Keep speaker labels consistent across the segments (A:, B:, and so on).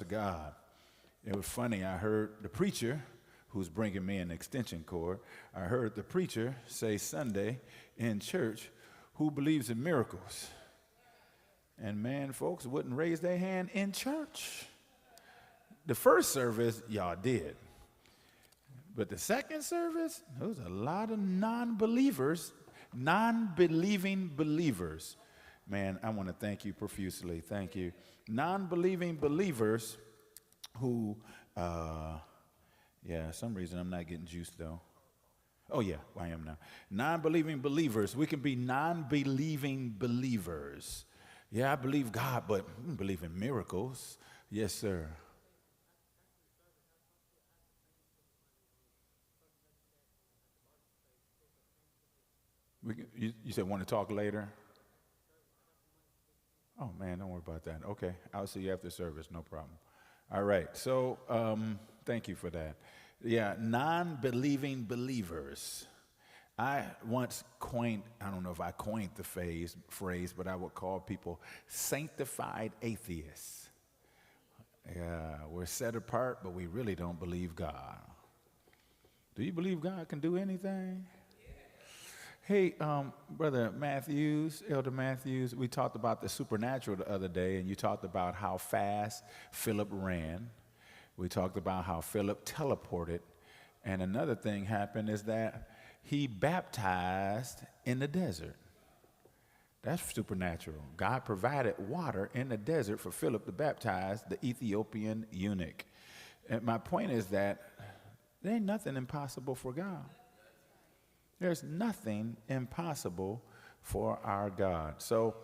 A: God. It was funny. I heard the preacher, who's bringing me an extension cord, I heard the preacher say Sunday in church, who believes in miracles? And man, folks wouldn't raise their hand in church. The first service, y'all did. But the second service, there was a lot of non-believers, non-believing believers. Man, I want to thank you profusely. Thank you. Non-believing believers who, some reason I'm not getting juiced though. Oh yeah, I am now. Non-believing believers. We can be non-believing believers. Yeah, I believe God, but I don't believe in miracles. Yes, sir. You said want to talk later? Oh, man, don't worry about that. Okay, I'll see you after service, no problem. All right, so thank you for that. Yeah, non-believing believers. I once coined, I don't know if I coined the phrase, but I would call people sanctified atheists. Yeah, we're set apart, but we really don't believe God. Do you believe God can do anything? Hey, Brother Matthews, Elder Matthews, we talked about the supernatural the other day, and you talked about how fast Philip ran. We talked about how Philip teleported. And another thing happened is that he baptized in the desert. That's supernatural. God provided water in the desert for Philip to baptize the Ethiopian eunuch. And my point is that there ain't nothing impossible for God. There's nothing impossible for our God. So,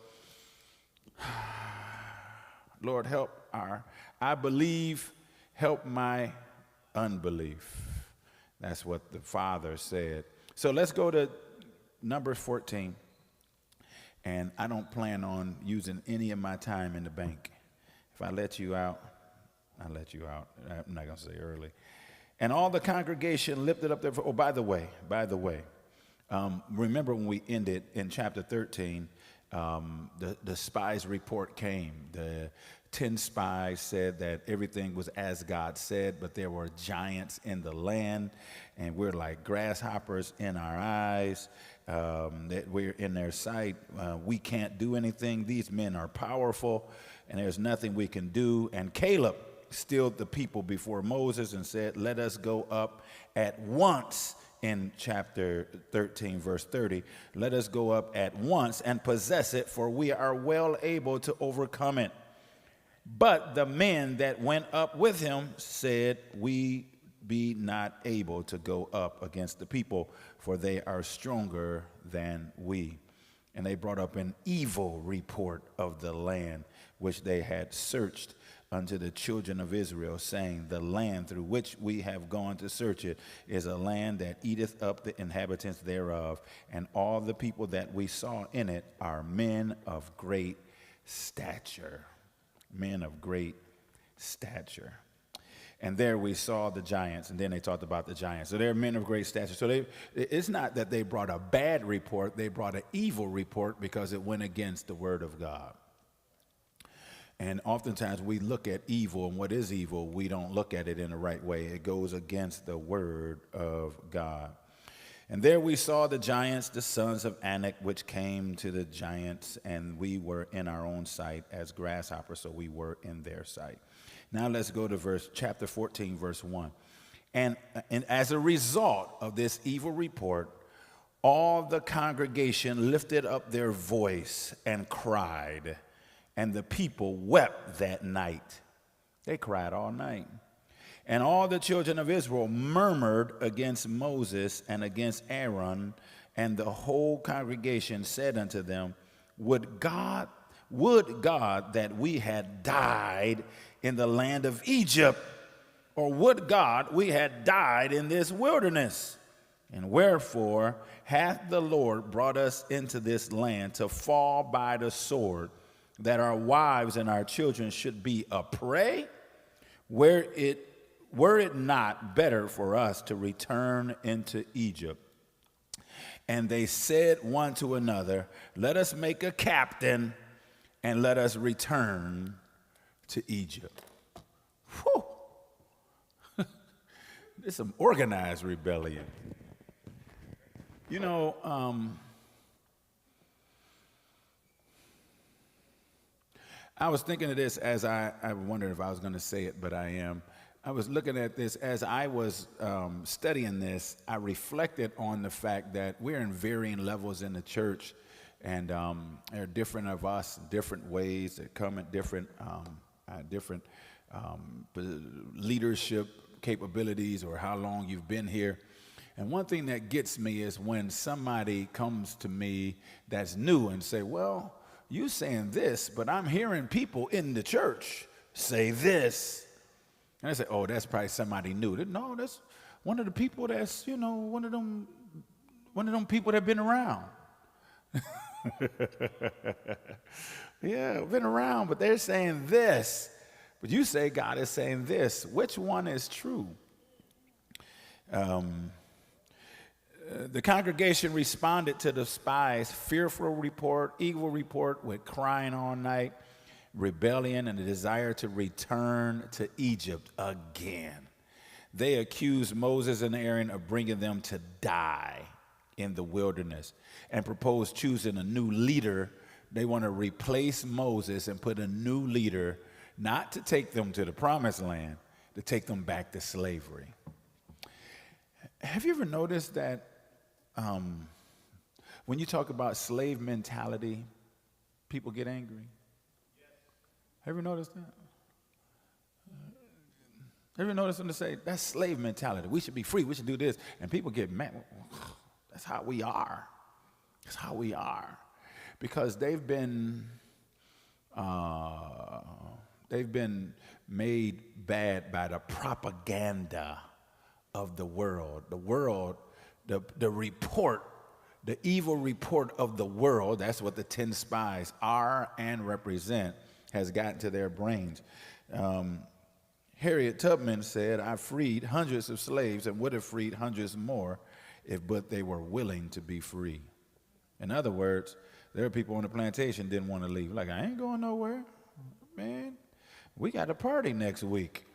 A: Lord, help I believe, help my unbelief. That's what the Father said. So let's go to Numbers 14. And I don't plan on using any of my time in the bank. If I let you out, I'll let you out. I'm not going to say early. And all the congregation lifted up their voice. Oh, by the way, remember when we ended in chapter 13, the spies report came. The 10 spies said that everything was as God said, but there were giants in the land, and we're like grasshoppers in our eyes, that we're in their sight. We can't do anything. These men are powerful, and there's nothing we can do. And Caleb stilled the people before Moses and said, let us go up at once. In chapter 13, verse 30, let us go up at once and possess it, for we are well able to overcome it. But the men that went up with him said, we be not able to go up against the people, for they are stronger than we. And they brought up an evil report of the land which they had searched unto the children of Israel, saying, the land through which we have gone to search it is a land that eateth up the inhabitants thereof, and all the people that we saw in it are men of great stature. Men of great stature. And there we saw the giants, and then they talked about the giants. So they're men of great stature. So it's not that they brought a bad report, they brought an evil report because it went against the word of God. And oftentimes we look at evil, and what is evil, we don't look at it in the right way. It goes against the word of God. And there we saw the giants, the sons of Anak, which came to the giants, and we were in our own sight as grasshoppers, so we were in their sight. Now let's go to chapter 14, verse 1. And as a result of this evil report, all the congregation lifted up their voice and cried. And the people wept that night. They cried all night. And all the children of Israel murmured against Moses and against Aaron, and the whole congregation said unto them, Would God that we had died in the land of Egypt, or would God we had died in this wilderness? And wherefore hath the Lord brought us into this land to fall by the sword, that our wives and our children should be a prey? Were it not better for us to return into Egypt? And they said one to another, Let us make a captain, and let us return to Egypt. It's some organized rebellion. You know, I was thinking of this as I wondered if I was going to say it, but I am. I was looking at this as I was studying this. I reflected on the fact that we're in varying levels in the church, and there are different of us, different ways that come at different leadership capabilities or how long you've been here. And one thing that gets me is when somebody comes to me that's new and say, well, you saying this, but I'm hearing people in the church say this. And I say, oh, that's probably somebody new. No, that's one of the people that's, one of them people that have been around. Yeah, been around, but they're saying this. But you say God is saying this. Which one is true? The congregation responded to the spies' fearful report, evil report with crying all night, rebellion, and a desire to return to Egypt again. They accused Moses and Aaron of bringing them to die in the wilderness and proposed choosing a new leader. They want to replace Moses and put a new leader, not to take them to the promised land, to take them back to slavery. Have you ever noticed that when you talk about slave mentality, people get angry? Have you noticed that? Have you noticed when they say, that's slave mentality, we should be free, we should do this, and people get mad? That's how we are. That's how we are. Because they've been made bad by the propaganda of the world. The world, the report, the evil report of the world, that's what the 10 spies are and represent, has gotten to their brains. Harriet Tubman said, I freed hundreds of slaves and would have freed hundreds more but they were willing to be free. In other words, there are people on the plantation didn't want to leave. Like, I ain't going nowhere, man. We got a party next week.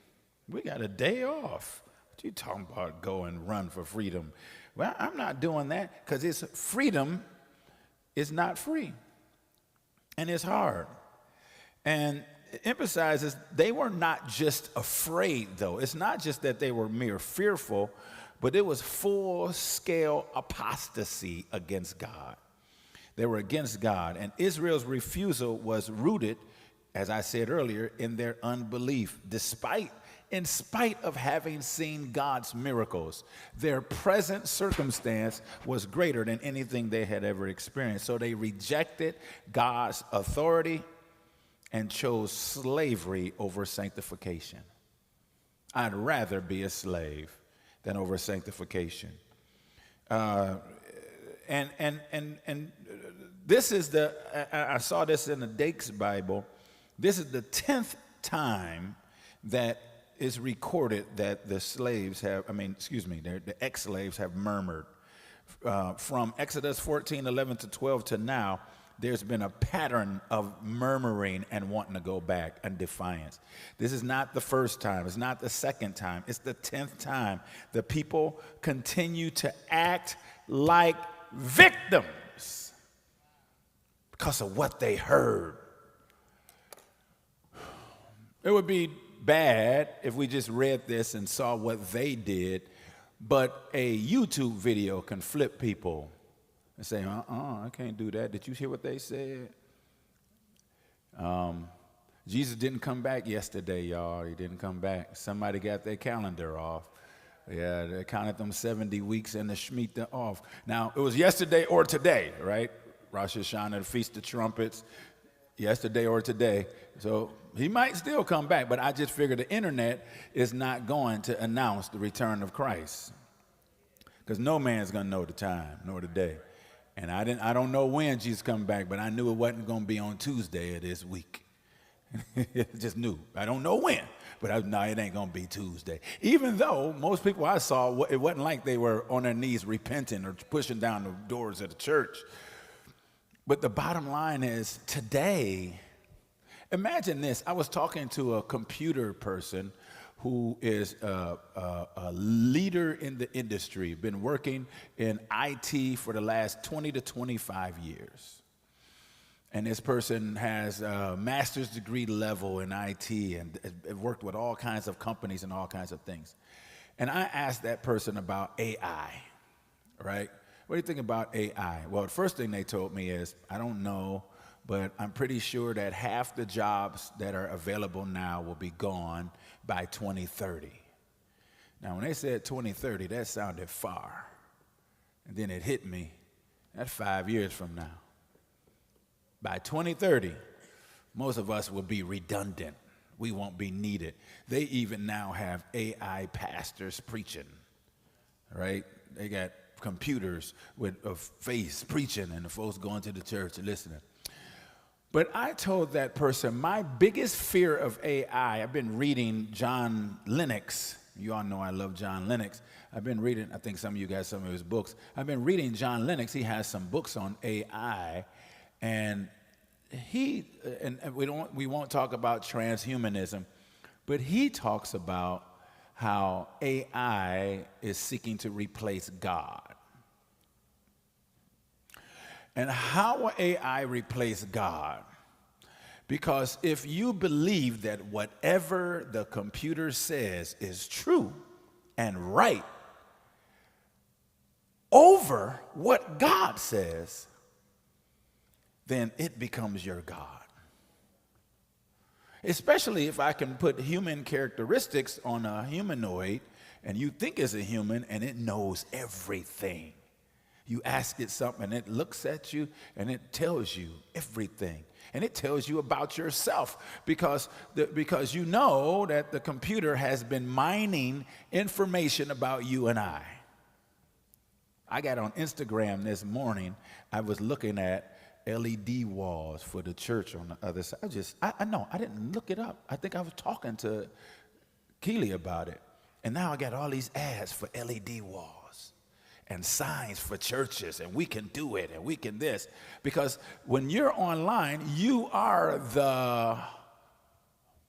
A: We got a day off. What you talking about? Go and run for freedom. Well, I'm not doing that because it's freedom is not free. And it's hard. And it emphasizes they were not just afraid, though. It's not just that they were mere fearful, but it was full-scale apostasy against God. They were against God. And Israel's refusal was rooted, as I said earlier, in their unbelief. In spite of having seen God's miracles, their present circumstance was greater than anything they had ever experienced. So they rejected God's authority and chose slavery over sanctification. I'd rather be a slave than over sanctification. And this is I saw this in the Dake's Bible. This is the 10th time that is recorded that the ex-slaves have murmured. From Exodus 14:11 to 12 to now, there's been a pattern of murmuring and wanting to go back and defiance. This is not the first time. It's not the second time. It's the 10th time. The people continue to act like victims because of what they heard. It would be bad if we just read this and saw what they did, but a YouTube video can flip people and say, I can't do that. Did you hear what they said? Jesus didn't come back yesterday, y'all. He didn't come back. Somebody got their calendar off. Yeah, they counted them 70 weeks and the Shemitah off. Now, it was yesterday or today, right? Rosh Hashanah, the Feast of Trumpets, yesterday or today. So he might still come back, but I just figured the internet is not going to announce the return of Christ, because no man's going to know the time nor the day. And I don't know when Jesus coming back, but I knew it wasn't going to be on Tuesday of this week. Just knew. I don't know when, but it ain't going to be Tuesday. Even though most people I saw, it wasn't like they were on their knees repenting or pushing down the doors of the church. But the bottom line is today, imagine this. I was talking to a computer person who is a leader in the industry, been working in IT for the last 20 to 25 years. And this person has a master's degree level in IT and worked with all kinds of companies and all kinds of things. And I asked that person about AI, right? What do you think about AI? Well, the first thing they told me is, I don't know, but I'm pretty sure that half the jobs that are available now will be gone by 2030. Now, when they said 2030, that sounded far. And then it hit me, that's 5 years from now. By 2030, most of us will be redundant. We won't be needed. They even now have AI pastors preaching, right? They got computers with a face preaching and the folks going to the church and listening. But I told that person, my biggest fear of AI, I've been reading John Lennox. You all know I love John Lennox. I've been reading, I think some of you guys, some of his books. I've been reading John Lennox. He has some books on AI. And we won't talk about transhumanism, but he talks about how AI is seeking to replace God. And how will AI replace God? Because if you believe that whatever the computer says is true and right over what God says, then it becomes your God. Especially if I can put human characteristics on a humanoid and you think it's a human and it knows everything. You ask it something and it looks at you and it tells you everything. And it tells you about yourself because you know that the computer has been mining information about you and I. I got on Instagram this morning, I was looking at LED walls for the church on the other side. I didn't look it up. I think I was talking to Keely about it. And now I got all these ads for LED walls and signs for churches, and we can do it, and we can this. Because when you're online, you are the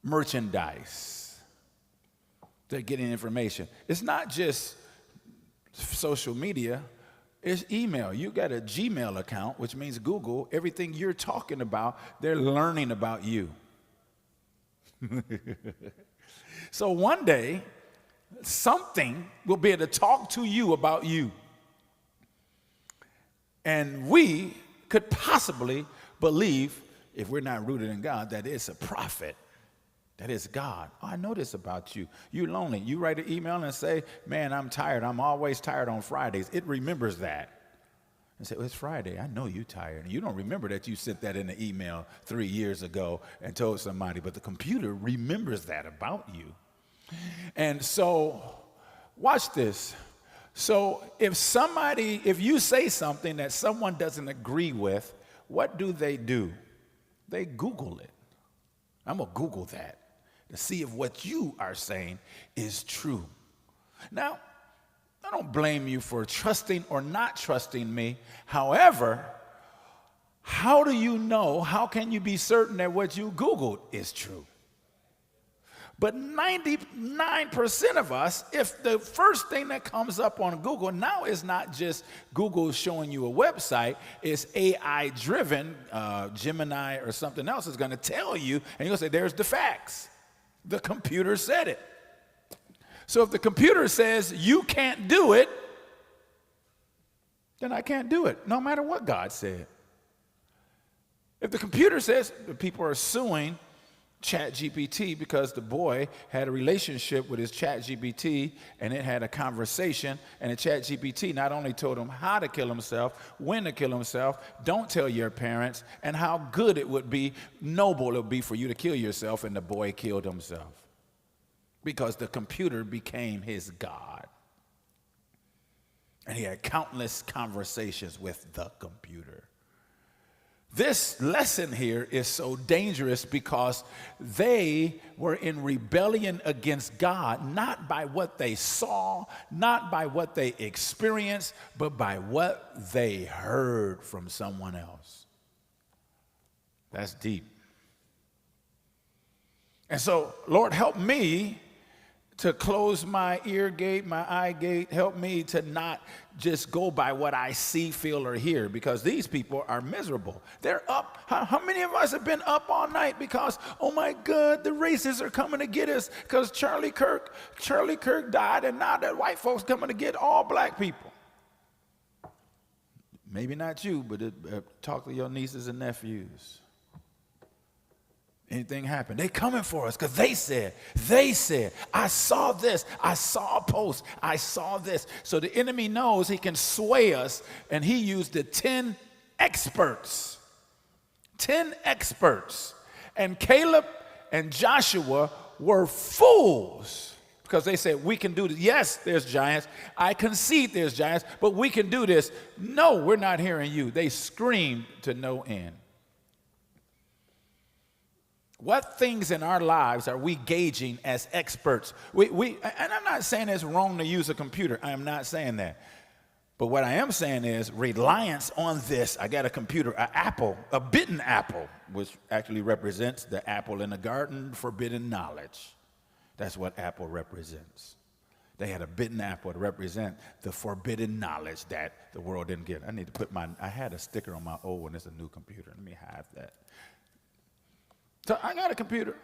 A: merchandise. They're getting information. It's not just social media. It's email. You got a Gmail account, which means Google. Everything you're talking about, they're learning about you. So one day, something will be able to talk to you about you. And we could possibly believe, if we're not rooted in God, that it's a prophet. That is God. Oh, I know this about you. You're lonely. You write an email and say, man, I'm tired. I'm always tired on Fridays. It remembers that. And say, well, it's Friday. I know you're tired. And you don't remember that you sent that in the email 3 years ago and told somebody. But the computer remembers that about you. And so, watch this. So if you say something that someone doesn't agree with, what do? They Google it. I'm going to Google that to see if what you are saying is true. Now, I don't blame you for trusting or not trusting me. However, how do you know, how can you be certain that what you Googled is true? But 99% of us, if the first thing that comes up on Google now is not just Google showing you a website, it's AI-driven, Gemini or something else is going to tell you, and you're going to say, there's the facts. The computer said it. So if the computer says you can't do it, then I can't do it, no matter what God said. If the computer says, people are suing ChatGPT because the boy had a relationship with his ChatGPT and it had a conversation, and the ChatGPT not only told him how to kill himself, when to kill himself, don't tell your parents, and how good it would be, noble it would be for you to kill yourself, and the boy killed himself because the computer became his God. And he had countless conversations with the computer. This lesson here is so dangerous because they were in rebellion against God, not by what they saw, not by what they experienced, but by what they heard from someone else. That's deep. And so, Lord, help me to close my ear gate, my eye gate. Help me to not just go by what I see, feel, or hear, because these people are miserable. They're up. How many of us have been up all night because, oh my God, the racists are coming to get us because Charlie Kirk died, and now that white folks coming to get all black people. Maybe not you, but talk to your nieces and nephews. Anything happen, they coming for us because they said, I saw this, I saw a post, I saw this. So the enemy knows he can sway us, and he used the 10 experts. 10 experts. And Caleb and Joshua were fools because they said, we can do this. Yes, there's giants. I concede there's giants, but we can do this. No, we're not hearing you. They screamed to no end. What things in our lives are we gauging as experts? And I'm not saying it's wrong to use a computer. I am not saying that. But what I am saying is reliance on this. I got a computer, an apple, a bitten apple, which actually represents the apple in the garden, forbidden knowledge. That's what apple represents. They had a bitten apple to represent the forbidden knowledge that the world didn't get. I need to put I had a sticker on my old one. It's a new computer. Let me hide that. So I got a computer.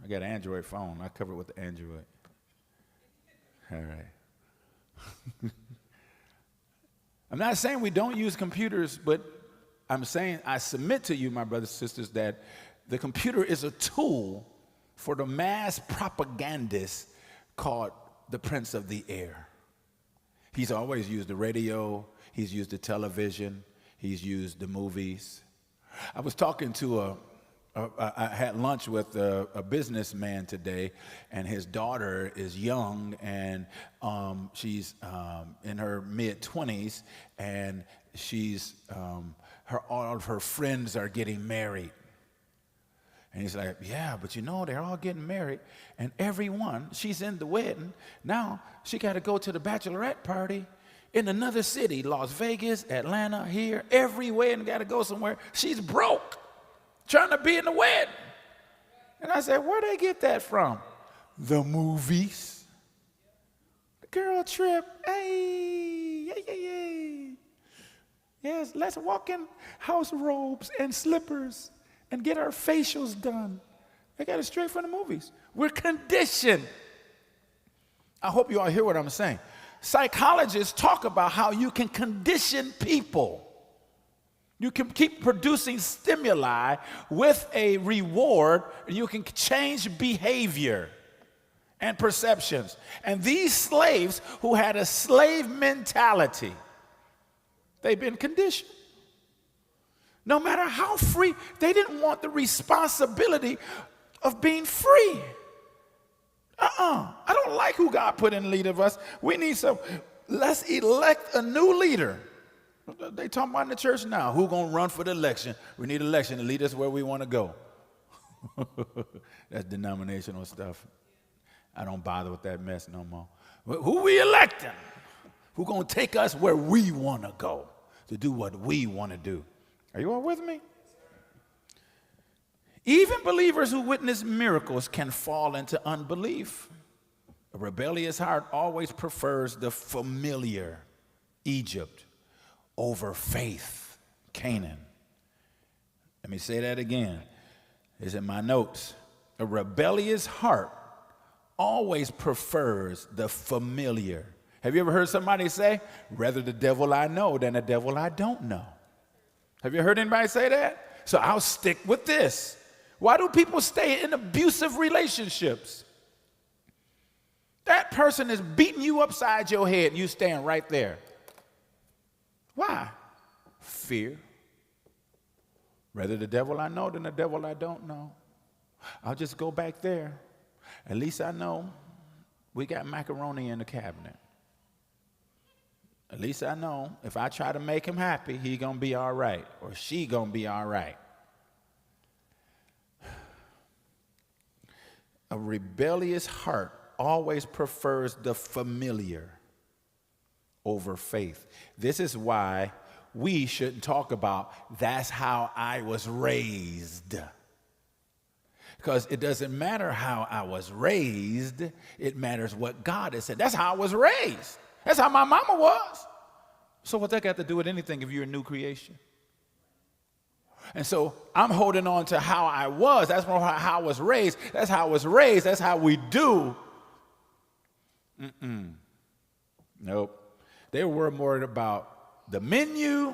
A: I got an Android phone. I cover it with the Android. All right. I'm not saying we don't use computers, but I'm saying I submit to you, my brothers and sisters, that the computer is a tool for the mass propagandist called the Prince of the Air. He's always used the radio. He's used the television. He's used the movies. I was talking to I had lunch with a businessman today, and his daughter is young, and she's in her mid-20s, and all of her friends are getting married. And he's like, yeah, but you know, they're all getting married, and she's in the wedding. Now she got to go to the bachelorette party in another city, Las Vegas, Atlanta, here, every wedding got to go somewhere. She's broke, trying to be in the wedding. And I said, where'd they get that from? The movies. The girl trip, hey, yay. Yes, let's walk in house robes and slippers and get our facials done. They got it straight from the movies. We're conditioned. I hope you all hear what I'm saying. Psychologists talk about how you can condition people. You can keep producing stimuli with a reward, and you can change behavior and perceptions. And these slaves who had a slave mentality, they've been conditioned. No matter how free, they didn't want the responsibility of being free. I don't like who God put in lead of us. We need let's elect a new leader. They talking about in the church now. Who gonna run for the election? We need election to lead us where we want to go. That's denominational stuff. I don't bother with that mess no more. Who we electing? Who gonna take us where we want to go to do what we want to do? Are you all with me? Even believers who witness miracles can fall into unbelief. A rebellious heart always prefers the familiar, Egypt, over faith, Canaan. Let me say that again. It's in my notes. A rebellious heart always prefers the familiar. Have you ever heard somebody say, rather the devil I know than the devil I don't know? Have you heard anybody say that? So I'll stick with this. Why do people stay in abusive relationships? That person is beating you upside your head and you stand right there. Why? Fear. Rather the devil I know than the devil I don't know. I'll just go back there. At least I know we got macaroni in the cabinet. At least I know if I try to make him happy, he gonna be all right, or she gonna be all right. A rebellious heart always prefers the familiar over faith. This is why we shouldn't talk about that's how I was raised. Because it doesn't matter how I was raised, it matters what God has said. That's how I was raised. That's how my mama was. So what that got to do with anything if you're a new creation? And so I'm holding on to how I was. That's how I was raised. That's how I was raised. That's how we do. Nope. They were worried about the menu.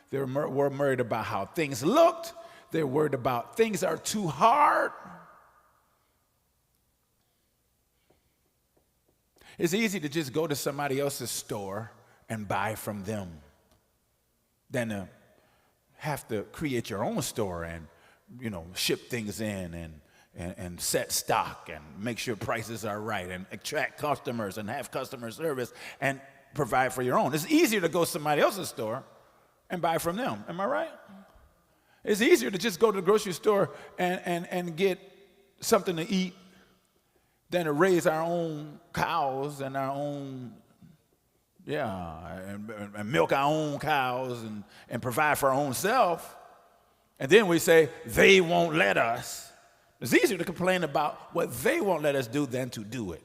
A: They were worried about how things looked. They were worried about things are too hard. It's easy to just go to somebody else's store and buy from them than to have to create your own store and, ship things in and set stock and make sure prices are right and attract customers and have customer service and provide for your own. It's easier to go to somebody else's store and buy from them. Am I right? It's easier to just go to the grocery store and get something to eat than to raise our own cows and our own, and milk our own cows and provide for our own self. And then we say, they won't let us. It's easier to complain about what they won't let us do than to do it.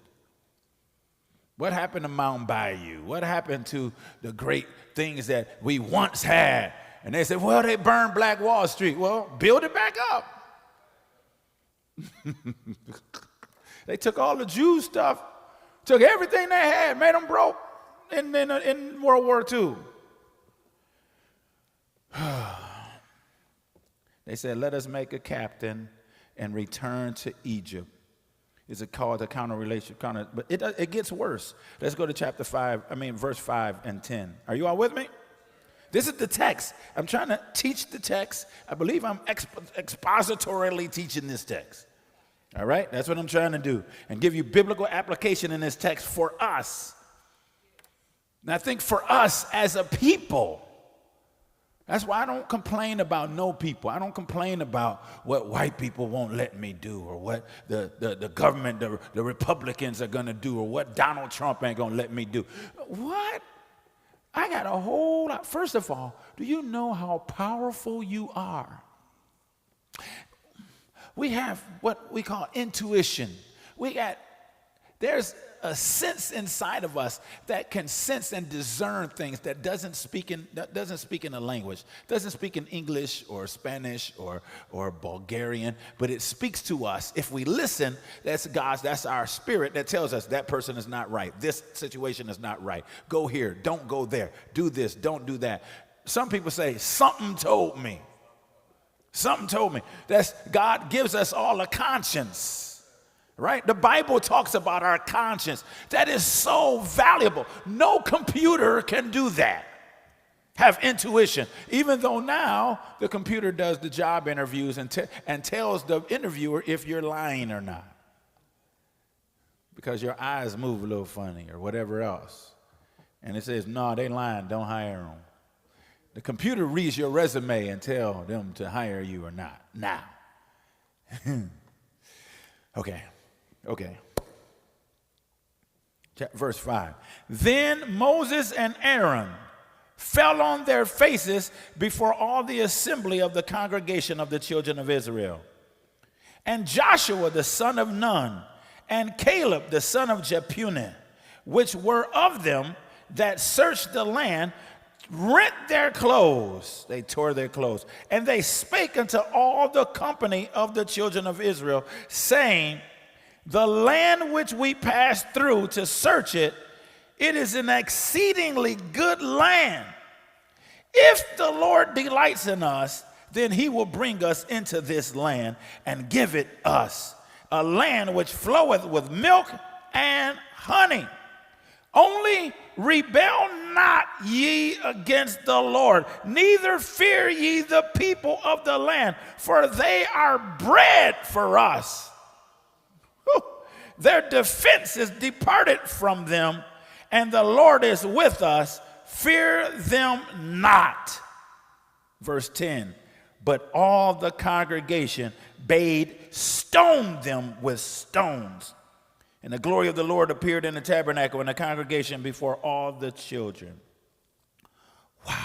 A: What happened to Mount Bayou? What happened to the great things that we once had? And they said, well, they burned Black Wall Street. Well, build it back up. They took all the Jew stuff, took everything they had, made them broke in World War II. They said, let us make a captain and return to Egypt. Is it called a but it gets worse. Let's go to verse 5 and 10. Are you all with me? This is the text. I'm trying to teach the text. I believe I'm expositorily teaching this text. All right? That's what I'm trying to do. And give you biblical application in this text for us. And I think for us as a people, that's why I don't complain about no people. I don't complain about what white people won't let me do or what the government, the Republicans are going to do or what Donald Trump ain't going to let me do. What? I got a whole lot. First of all, do you know how powerful you are? We have what we call intuition. There's a sense inside of us that can sense and discern things that doesn't speak in a language, doesn't speak in English or Spanish or Bulgarian, but it speaks to us. If we listen, that's our spirit that tells us that person is not right. This situation is not right. Go here, don't go there. Do this, don't do that. Some people say, something told me. Something told me. God gives us all a conscience, right? The Bible talks about our conscience. That is so valuable. No computer can do that. Have intuition. Even though now the computer does the job interviews and tells the interviewer if you're lying or not. Because your eyes move a little funny or whatever else. And it says, no, they lying, don't hire them. The computer reads your resume and tell them to hire you or not. Now. Okay. Verse 5. Then Moses and Aaron fell on their faces before all the assembly of the congregation of the children of Israel. And Joshua the son of Nun and Caleb the son of Jephunneh, which were of them that searched the land, rent their clothes. They tore their clothes. And they spake unto all the company of the children of Israel, saying, the land which we passed through to search it, it is an exceedingly good land. If the Lord delights in us, then he will bring us into this land and give it us, a land which floweth with milk and honey. Only rebel not ye against the Lord, neither fear ye the people of the land, for they are bread for us. Their defense is departed from them, and the Lord is with us. Fear them not. Verse 10, but all the congregation bade stone them with stones. And the glory of the Lord appeared in the tabernacle and the congregation before all the children. Wow.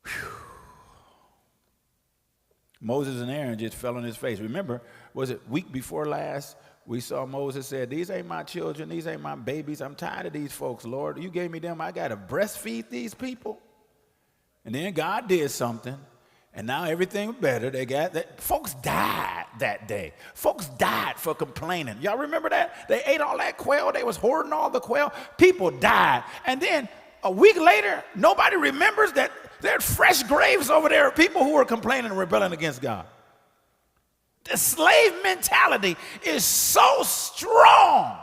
A: Whew. Whew. Moses and Aaron just fell on his face. Remember, was it week before last? We saw Moses said, these ain't my children. These ain't my babies. I'm tired of these folks, Lord. You gave me them. I got to breastfeed these people. And then God did something. And now everything was better. They got that. Folks died that day. Folks died for complaining. Y'all remember that? They ate all that quail. They was hoarding all the quail. People died. And then a week later, nobody remembers that there are fresh graves over there of people who were complaining and rebelling against God. The slave mentality is so strong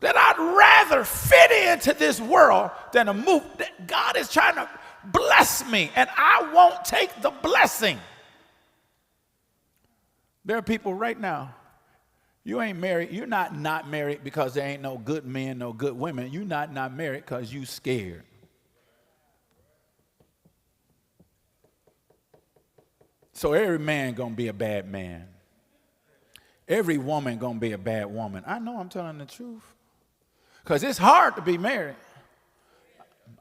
A: that I'd rather fit into this world than to move. God is trying to bless me, and I won't take the blessing. There are people right now, you ain't married. You're not married because there ain't no good men, no good women. You're not married because you scared. So every man gonna be a bad man. Every woman gonna be a bad woman. I know I'm telling the truth. Because it's hard to be married.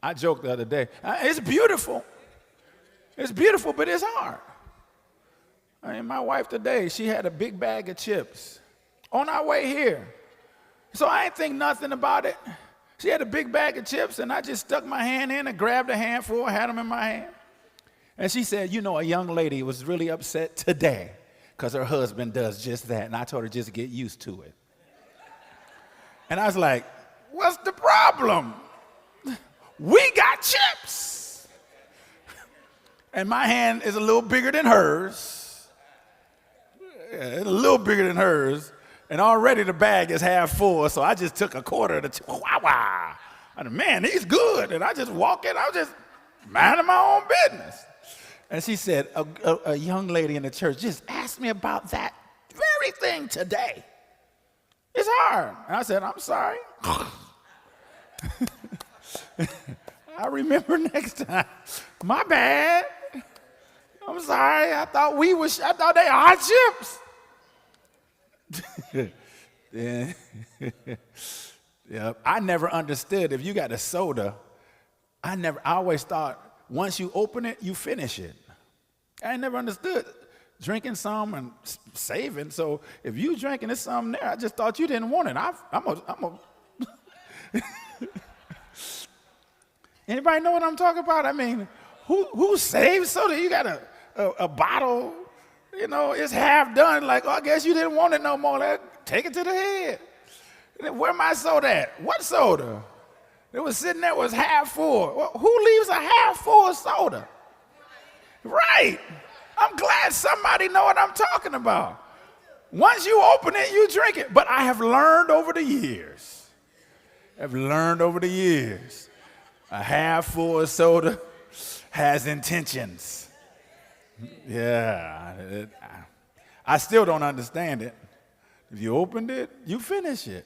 A: I joked the other day. It's beautiful. It's beautiful, but it's hard. I mean, my wife today, she had a big bag of chips on our way here. So I ain't think nothing about it. She had a big bag of chips, and I just stuck my hand in and grabbed a handful, had them in my hand. And she said, you know, a young lady was really upset today because her husband does just that. And I told her just to get used to it. And I was like, what's the problem? We got chips. And my hand is a little bigger than hers. Yeah, it's a little bigger than hers. And already the bag is half full. So I just took a quarter of the chips. Wow. I said, man, he's good. And I just walk in. I was just minding my own business. And she said, a young lady in the church just asked me about that very thing today. It's hard. And I said, I'm sorry. I remember next time. My bad. I'm sorry. I thought they are chips. Yeah. Yep. I never understood if you got a soda. I always thought once you open it, you finish it. I never understood drinking some and saving. So if you drinking, there's something there. I just thought you didn't want it. Anybody know what I'm talking about? I mean, who saves soda? You got a bottle, you know, it's half done. Like, oh, I guess you didn't want it no more. Take it to the head. Where my soda at? What soda? It was sitting there, was half full. Well, who leaves a half full soda? Right. I'm glad somebody know what I'm talking about. Once you open it, you drink it. But I have learned over the years. A half full soda has intentions. Yeah. I still don't understand it. If you opened it, you finish it.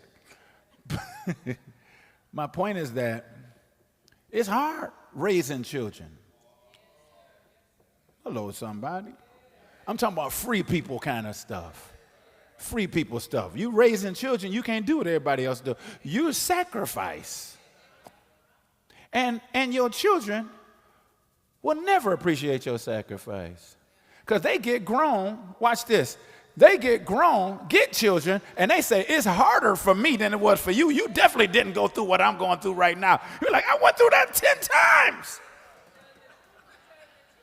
A: My point is that it's hard raising children. Hello, somebody. I'm talking about free people kind of stuff. Free people stuff. You raising children, you can't do what everybody else do. You sacrifice. And your children will never appreciate your sacrifice. Because they get grown, watch this. They get grown, get children, and they say, it's harder for me than it was for you. You definitely didn't go through what I'm going through right now. You're like, I went through that 10 times.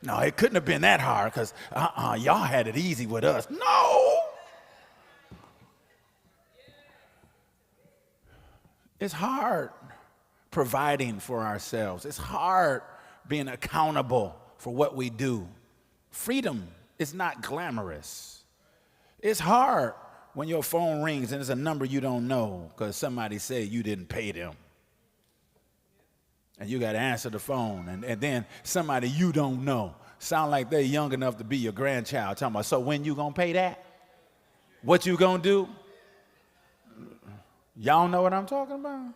A: No, it couldn't have been that hard because y'all had it easy with us. No. It's hard providing for ourselves. It's hard being accountable for what we do. Freedom is not glamorous. It's hard when your phone rings and it's a number you don't know because somebody said you didn't pay them. And you got to answer the phone. And then somebody you don't know sound like they're young enough to be your grandchild talking about, so when you going to pay that? What you going to do? Y'all know what I'm talking about?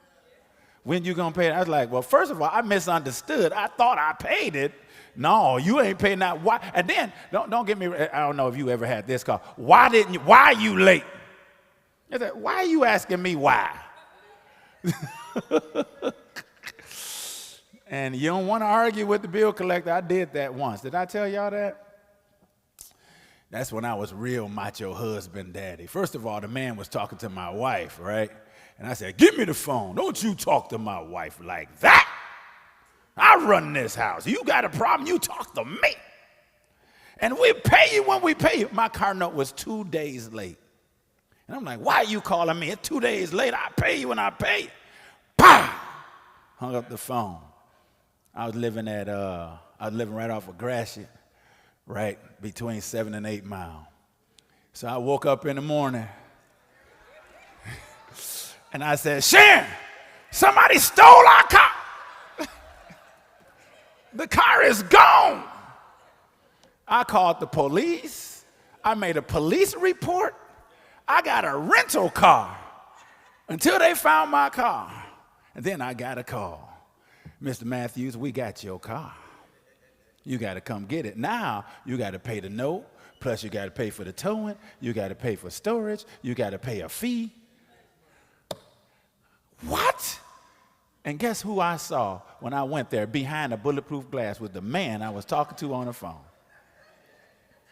A: When you going to pay it? I was like, well, first of all, I misunderstood. I thought I paid it. No, you ain't paying that. Why? And then, don't get me, I don't know if you ever had this call. Why are you late? I said, why are you asking me why? And you don't want to argue with the bill collector. I did that once. Did I tell y'all that? That's when I was real macho husband daddy. First of all, the man was talking to my wife, right? And I said, give me the phone. Don't you talk to my wife like that. I run this house. You got a problem, you talk to me. And we pay you when we pay you. My car note was 2 days late. And I'm like, why are you calling me? It's 2 days late. I pay you when I pay you. Pow! Hung up the phone. I was living right off of Gratiot, right between 7 and 8 Mile. So I woke up in the morning and I said, Sharon, somebody stole our car. The car is gone. I called the police. I made a police report. I got a rental car until they found my car. And then I got a call. Mr. Matthews, we got your car. You got to come get it. Now you got to pay the note, plus you got to pay for the towing, you got to pay for storage, you got to pay a fee. What? And guess who I saw when I went there behind a bulletproof glass was the man I was talking to on the phone.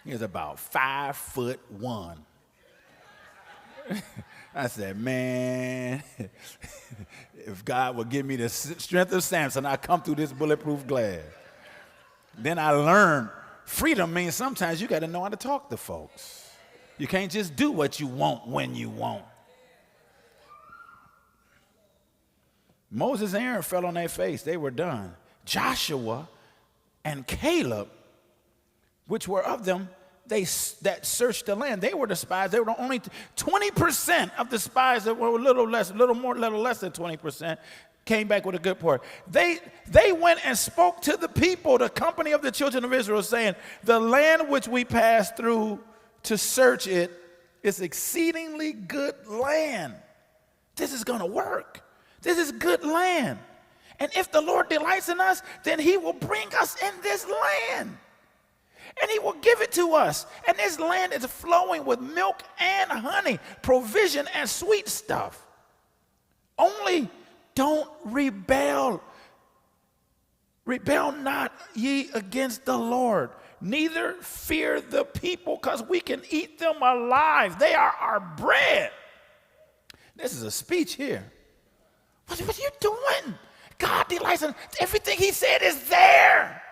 A: He was about 5'1". I said, man, if God would give me the strength of Samson, I'd come through this bulletproof glass. Then I learned freedom means sometimes you got to know how to talk to folks. You can't just do what you want when you want. Moses and Aaron fell on their face. They were done. Joshua and Caleb, which were of them, that searched the land. They were the spies. They were the only 20% of the spies that were a little less than 20%, came back with a good report. They went and spoke to the people, the company of the children of Israel, saying, the land which we passed through to search it is exceedingly good land. This is going to work. This is good land. And if the Lord delights in us, then he will bring us in this land. And he will give it to us. And this land is flowing with milk and honey, provision and sweet stuff. Only don't rebel. Rebel not ye against the Lord. Neither fear the people, because we can eat them alive. They are our bread. This is a speech here. What are you doing? God delights in everything he said is there.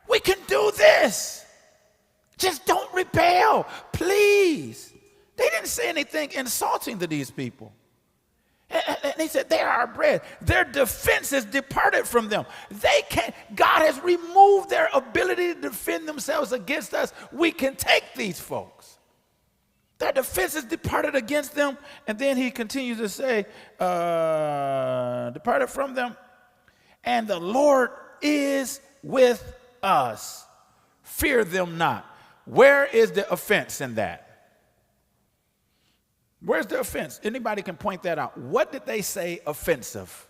A: We can do this. Just don't rebel, please. They didn't say anything insulting to these people. And he said, they are our bread. Their defense is departed from them. God has removed their ability to defend themselves against us. We can take these folks. Their defense is departed against them. And then he continues to say, departed from them. And the Lord is with us. Fear them not. Where is the offense in that? Where's the offense? Anybody can point that out. What did they say offensive?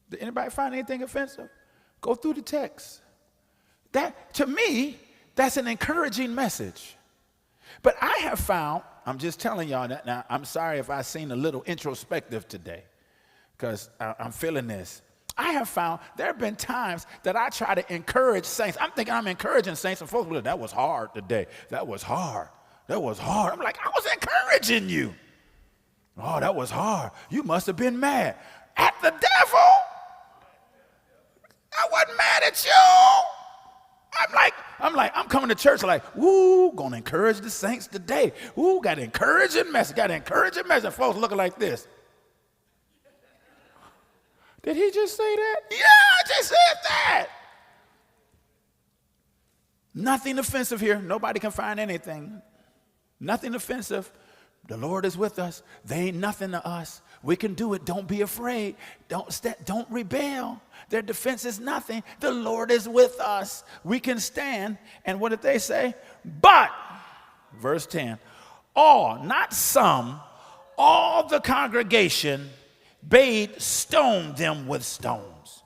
A: Did anybody find anything offensive? Go through the text. That, to me, that's an encouraging message. But I have found, I'm just telling y'all that now, I'm sorry if I seem a little introspective today, because I'm feeling this. I have found there have been times that I try to encourage saints. I'm thinking I'm encouraging saints, and folks will, that was hard today. That was hard. That was hard. I'm like, I was encouraging you. Oh, that was hard. You must have been mad at the devil. I wasn't mad at you. I'm coming to church like, woo, gonna encourage the saints today. Woo, got an encouraging message. Got an encouraging message. Folks looking like this. Did he just say that? Yeah, I just said that. Nothing offensive here. Nobody can find anything. Nothing offensive. The Lord is with us. They ain't nothing to us. We can do it. Don't be afraid. Don't rebel. Their defense is nothing. The Lord is with us. We can stand. And what did they say? But, verse 10, all, not some, all the congregation bade stone them with stones.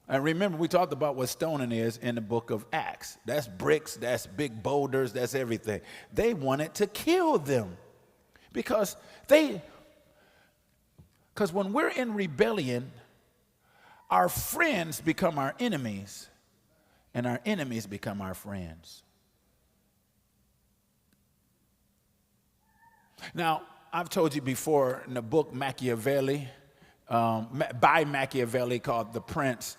A: And remember, we talked about what stoning is in the book of Acts. That's bricks, that's big boulders, that's everything. They wanted to kill them because when we're in rebellion, our friends become our enemies, and our enemies become our friends. Now, I've told you before in the book Machiavelli, by Machiavelli, called The Prince.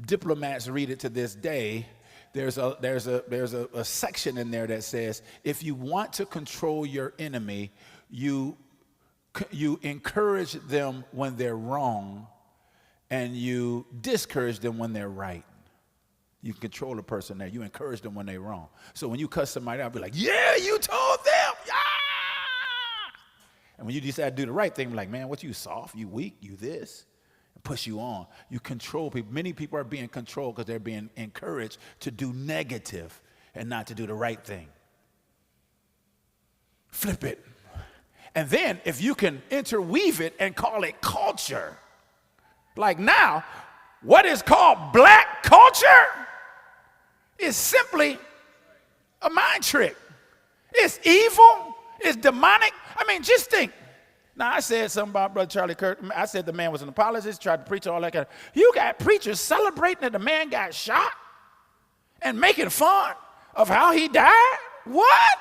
A: Diplomats read it to this day. There's a section in there that says, if you want to control your enemy, you encourage them when they're wrong, and you discourage them when they're right. You can control a person there. You encourage them when they're wrong. So when you cuss somebody out, be like, yeah, you told them. Yeah. And when you decide to do the right thing, be like, man, what, you soft, you weak, you this, and push you on. You control people. Many people are being controlled because they're being encouraged to do negative and not to do the right thing. Flip it. And then if you can interweave it and call it culture, like now, what is called black culture is simply a mind trick. It's evil. It's demonic. I mean, just think. Now, I said something about Brother Charlie Kirk. I said the man was an apologist, tried to preach all that kind of. You got preachers celebrating that the man got shot and making fun of how he died? What?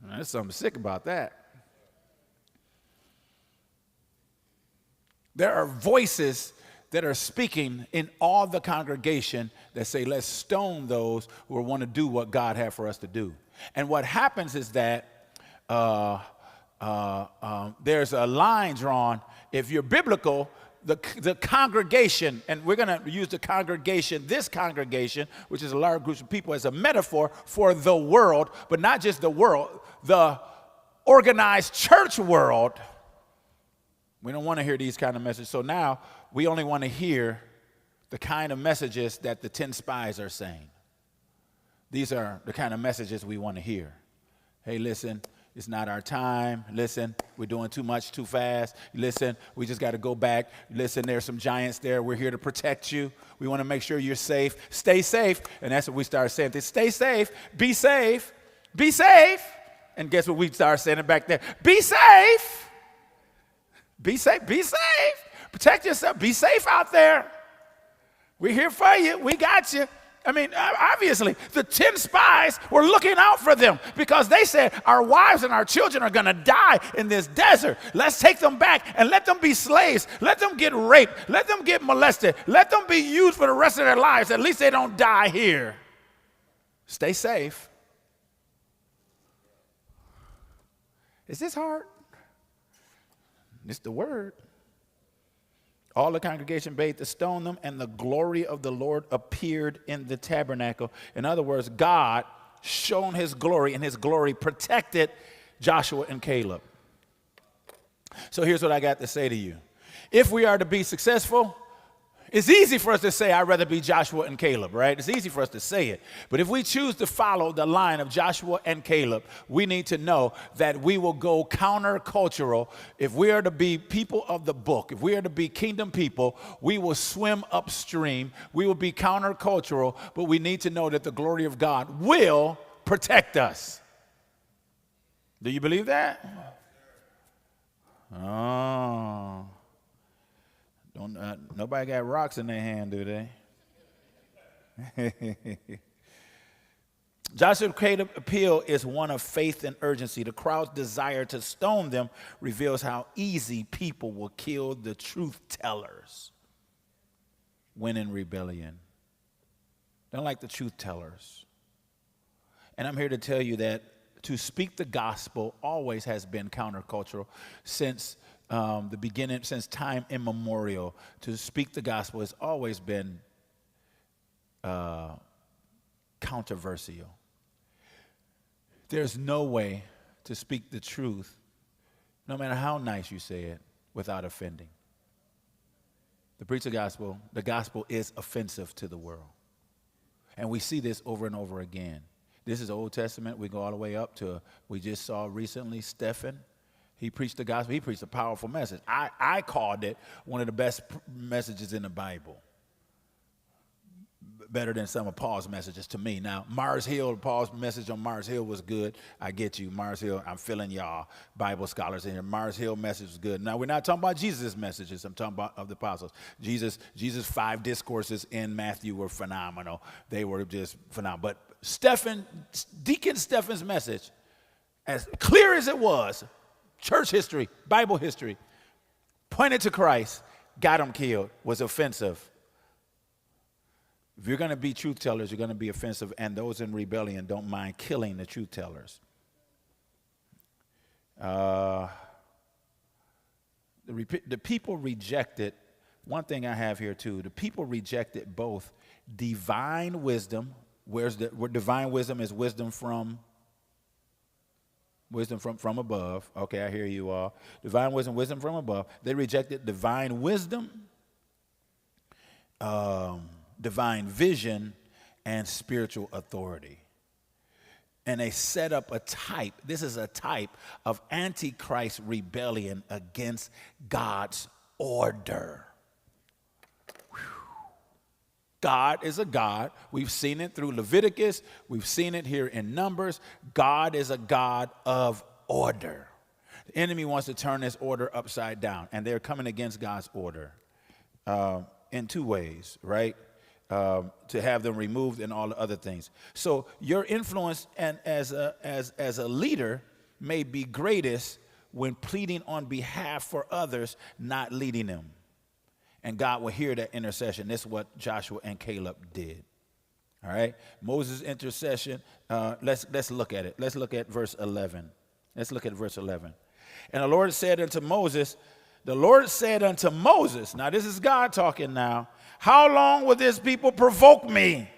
A: There's something sick about that. There are voices that are speaking in all the congregation that say, let's stone those who want to do what God had for us to do. And what happens is that there's a line drawn. If you're biblical, the congregation, and we're going to use the congregation, this congregation, which is a large group of people, as a metaphor for the world, but not just the world, the organized church world. We don't want to hear these kind of messages. So now we only want to hear the kind of messages that the 10 spies are saying. These are the kind of messages we want to hear. Hey, listen, it's not our time. Listen, we're doing too much too fast. Listen, we just got to go back. Listen, there's some giants there. We're here to protect you. We want to make sure you're safe. Stay safe. And that's what we start saying. Stay safe. Be safe. Be safe. And guess what we start saying it back there? Be safe. Be safe. Be safe. Protect yourself. Be safe out there. We're here for you. We got you. I mean, obviously, the 10 spies were looking out for them because they said, our wives and our children are going to die in this desert. Let's take them back and let them be slaves. Let them get raped. Let them get molested. Let them be used for the rest of their lives. At least they don't die here. Stay safe. Is this hard? It's the word. All the congregation bade to stone them, and the glory of the Lord appeared in the tabernacle. In other words, God shone his glory, and his glory protected Joshua and Caleb. So here's what I got to say to you. If we are to be successful, it's easy for us to say, I'd rather be Joshua and Caleb, right? It's easy for us to say it. But if we choose to follow the line of Joshua and Caleb, we need to know that we will go countercultural. If we are to be people of the book, if we are to be kingdom people, we will swim upstream. We will be countercultural, but we need to know that the glory of God will protect us. Do you believe that? Oh. Nobody got rocks in their hand, do they? Joshua and Caleb's appeal is one of faith and urgency. The crowd's desire to stone them reveals how easy people will kill the truth tellers when in rebellion. They don't like the truth tellers. And I'm here to tell you that to speak the gospel always has been countercultural since the beginning, since time immemorial. To speak the gospel has always been controversial. There's no way to speak the truth, no matter how nice you say it, without offending. The preach the gospel is offensive to the world. And we see this over and over again. This is the Old Testament. We go all the way up to, we just saw recently, Stephen. He preached the gospel. He preached a powerful message. I called it one of the best messages in the Bible. better than some of Paul's messages to me. Now, Mars Hill, Paul's message on Mars Hill was good. I get you, Mars Hill. I'm feeling y'all Bible scholars in here. Mars Hill message was good. Now, we're not talking about Jesus' messages. I'm talking about of the apostles. Jesus' 5 discourses in Matthew were phenomenal. They were just phenomenal. But Deacon Stephen's message, as clear as it was, church history, Bible history, pointed to Christ, got him killed, was offensive. If you're going to be truth tellers, you're going to be offensive, and those in rebellion don't mind killing the truth tellers. The people rejected, one thing I have here too, the people rejected both divine wisdom. Where divine wisdom is wisdom from above. Okay, I hear you all. Divine wisdom from above. They rejected divine wisdom, divine vision, and spiritual authority. And they set up a type. This is a type of Antichrist rebellion against God's order. Whew. God is a God. We've seen it through Leviticus. We've seen it here in Numbers. God is a God of order. The enemy wants to turn this order upside down, and they're coming against God's order in 2 ways, right? To have them removed and all the other things. So your influence and as a leader may be greatest when pleading on behalf for others, not leading them. And God will hear that intercession. This is what Joshua and Caleb did. All right? Moses' intercession, let's look at it. Let's look at verse 11. Let's look at verse 11. And the Lord said unto Moses, now this is God talking now, how long will this people provoke me?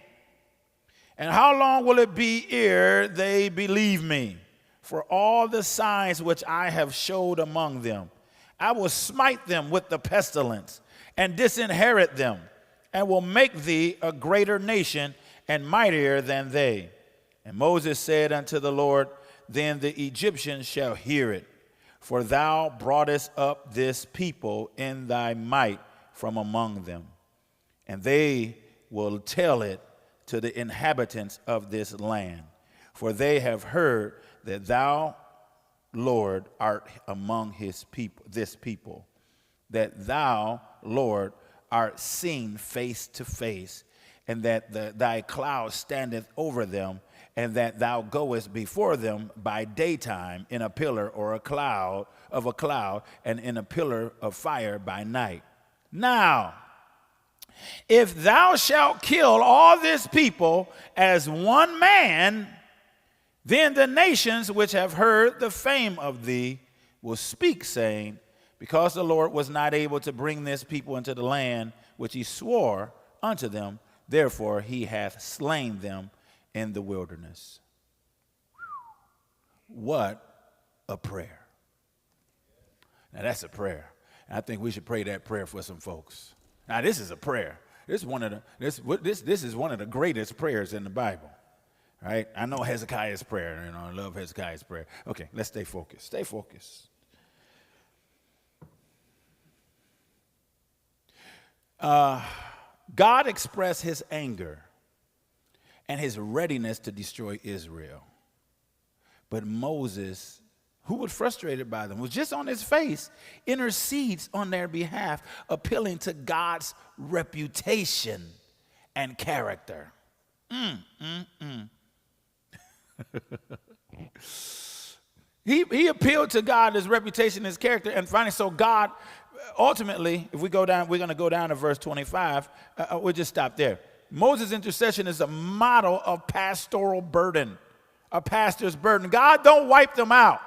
A: And how long will it be ere they believe me? For all the signs which I have showed among them, I will smite them with the pestilence and disinherit them, and will make thee a greater nation and mightier than they. And Moses said unto the Lord, then the Egyptians shall hear it, for thou broughtest up this people in thy might from among them. And they will tell it to the inhabitants of this land. For they have heard that thou, Lord, art among his people, this people, that thou, Lord, art seen face to face, and that thy cloud standeth over them, and that thou goest before them by daytime in a pillar or a cloud, and in a pillar of fire by night. Now, if thou shalt kill all this people as one man, then the nations which have heard the fame of thee will speak, saying, because the Lord was not able to bring this people into the land which he swore unto them, therefore he hath slain them in the wilderness. What a prayer. Now that's a prayer. I think we should pray that prayer for some folks. Now this is a prayer. This is one of the greatest prayers in the Bible. Right? I know Hezekiah's prayer. You know, I love Hezekiah's prayer. Okay, let's stay focused. Stay focused. God expressed his anger and his readiness to destroy Israel. But Moses, who was frustrated by them, was just on his face, intercedes on their behalf, appealing to God's reputation and character. He appealed to God, his reputation, his character, and finally, so God, ultimately, if we go down, we're going to go down to verse 25. We'll just stop there. Moses' intercession is a model of pastoral burden, a pastor's burden. God don't wipe them out.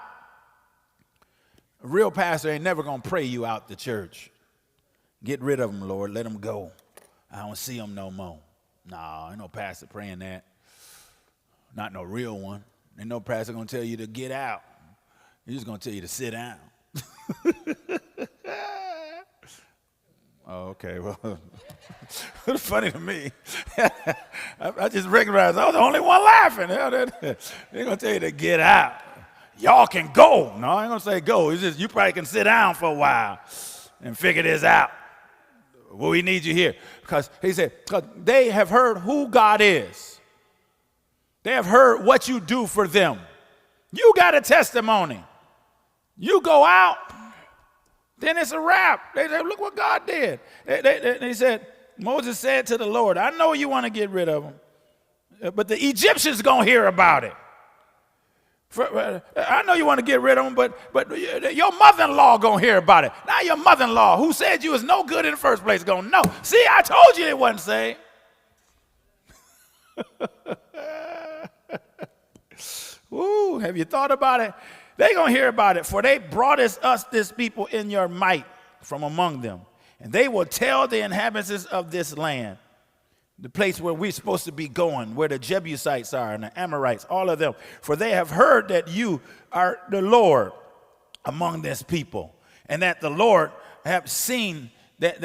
A: A real pastor ain't never going to pray you out the church. Get rid of them, Lord. Let them go. I don't see them no more. No, ain't no pastor praying that. Not no real one. Ain't no pastor going to tell you to get out. He's just going to tell you to sit down. Oh, okay, well, it's funny to me. I just recognized I was the only one laughing. They're going to tell you to get out. Y'all can go. No, I ain't going to say go. It's just you probably can sit down for a while and figure this out. Well, we need you here. Because he said, because they have heard who God is. They have heard what you do for them. You got a testimony. You go out, then it's a wrap. They said, look what God did. They said, Moses said to the Lord, I know you want to get rid of them, but the Egyptians going to hear about it. I know you want to get rid of them, but your mother-in-law going to hear about it. Now your mother-in-law, who said you was no good in the first place, going to know. See, I told you it wasn't saved. Ooh, have you thought about it? They going to hear about it, for they brought us this people in your might from among them. And they will tell the inhabitants of this land, the place where we're supposed to be going, where the Jebusites are and the Amorites, all of them. For they have heard that you are the Lord among this people, and that the Lord have seen that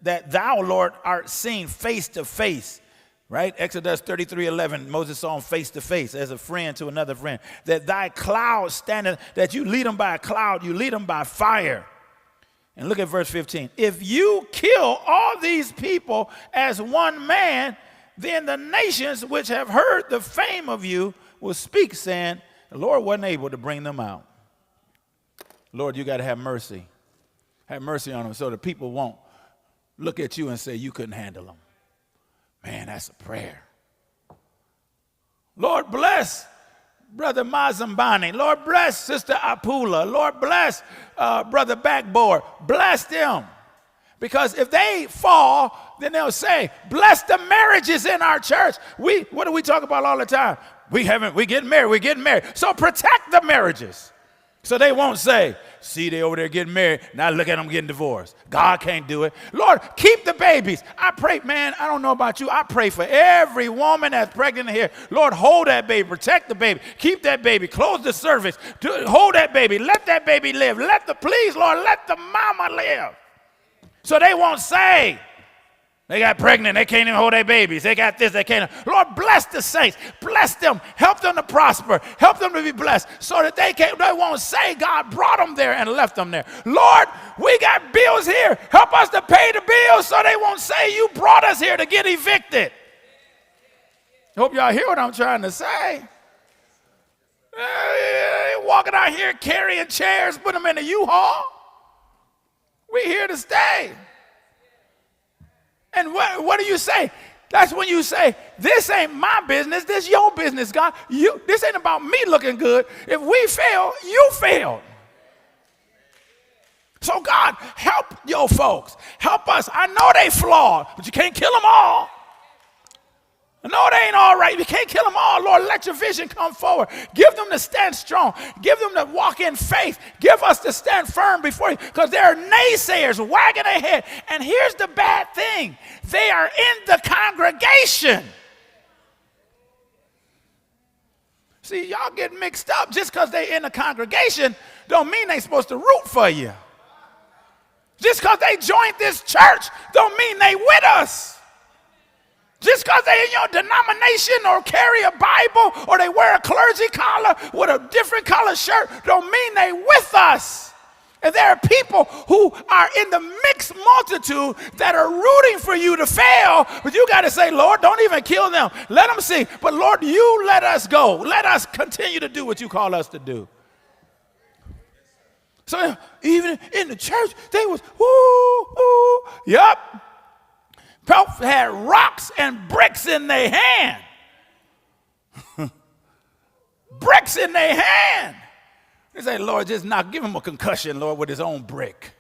A: thou, Lord, art seen face to face. Right? Exodus 33:11, Moses saw him face to face as a friend to another friend. That thy cloud standeth, that you lead them by a cloud, you lead them by fire. And look at verse 15. If you kill all these people as one man, then the nations which have heard the fame of you will speak, saying, the Lord wasn't able to bring them out. Lord, you got to have mercy. Have mercy on them so the people won't look at you and say you couldn't handle them. Man, that's a prayer. Lord, bless Brother Mazambani. Lord, bless Sister Apula. Lord, bless Brother Backboard. Bless them. Because if they fall, then they'll say, bless the marriages in our church. What do we talk about all the time? We're getting married. So protect the marriages. So they won't say, see, they over there getting married. Now look at them getting divorced. God can't do it. Lord, keep the babies. I pray, man, I don't know about you. I pray for every woman that's pregnant here. Lord, hold that baby. Protect the baby. Keep that baby. Close the service. Hold that baby. Let that baby live. Please, Lord, let the mama live. So they won't say, they got pregnant, they can't even hold their babies. They got this, they can't. Lord, bless the saints. Bless them. Help them to prosper. Help them to be blessed so that they won't say God brought them there and left them there. Lord, we got bills here. Help us to pay the bills so they won't say you brought us here to get evicted. Hope y'all hear what I'm trying to say. Walking out here carrying chairs, put them in a U-Haul. We're here to stay. And what do you say? That's when you say, this ain't my business, this your business, God. This ain't about me looking good. If we fail, you failed. So God, help your folks. Help us. I know they flawed, but you can't kill them all. I know they ain't all right. You can't kill them all. Lord, let your vision come forward. Give them to stand strong. Give them to walk in faith. Give us to stand firm before you, because there are naysayers wagging their head. And here's the bad thing. They are in the congregation. See, y'all get mixed up. Just because they're in the congregation don't mean they're supposed to root for you. Just because they joined this church don't mean they with us. Just because they in your denomination or carry a Bible or they wear a clergy collar with a different color shirt don't mean they with us. And there are people who are in the mixed multitude that are rooting for you to fail, but you got to say, Lord, don't even kill them. Let them see. But Lord, you let us go. Let us continue to do what you call us to do. So even in the church, they was, yup. Folks had rocks and bricks in their hand. Bricks in their hand. They say, Lord, just give him a concussion, Lord, with his own brick.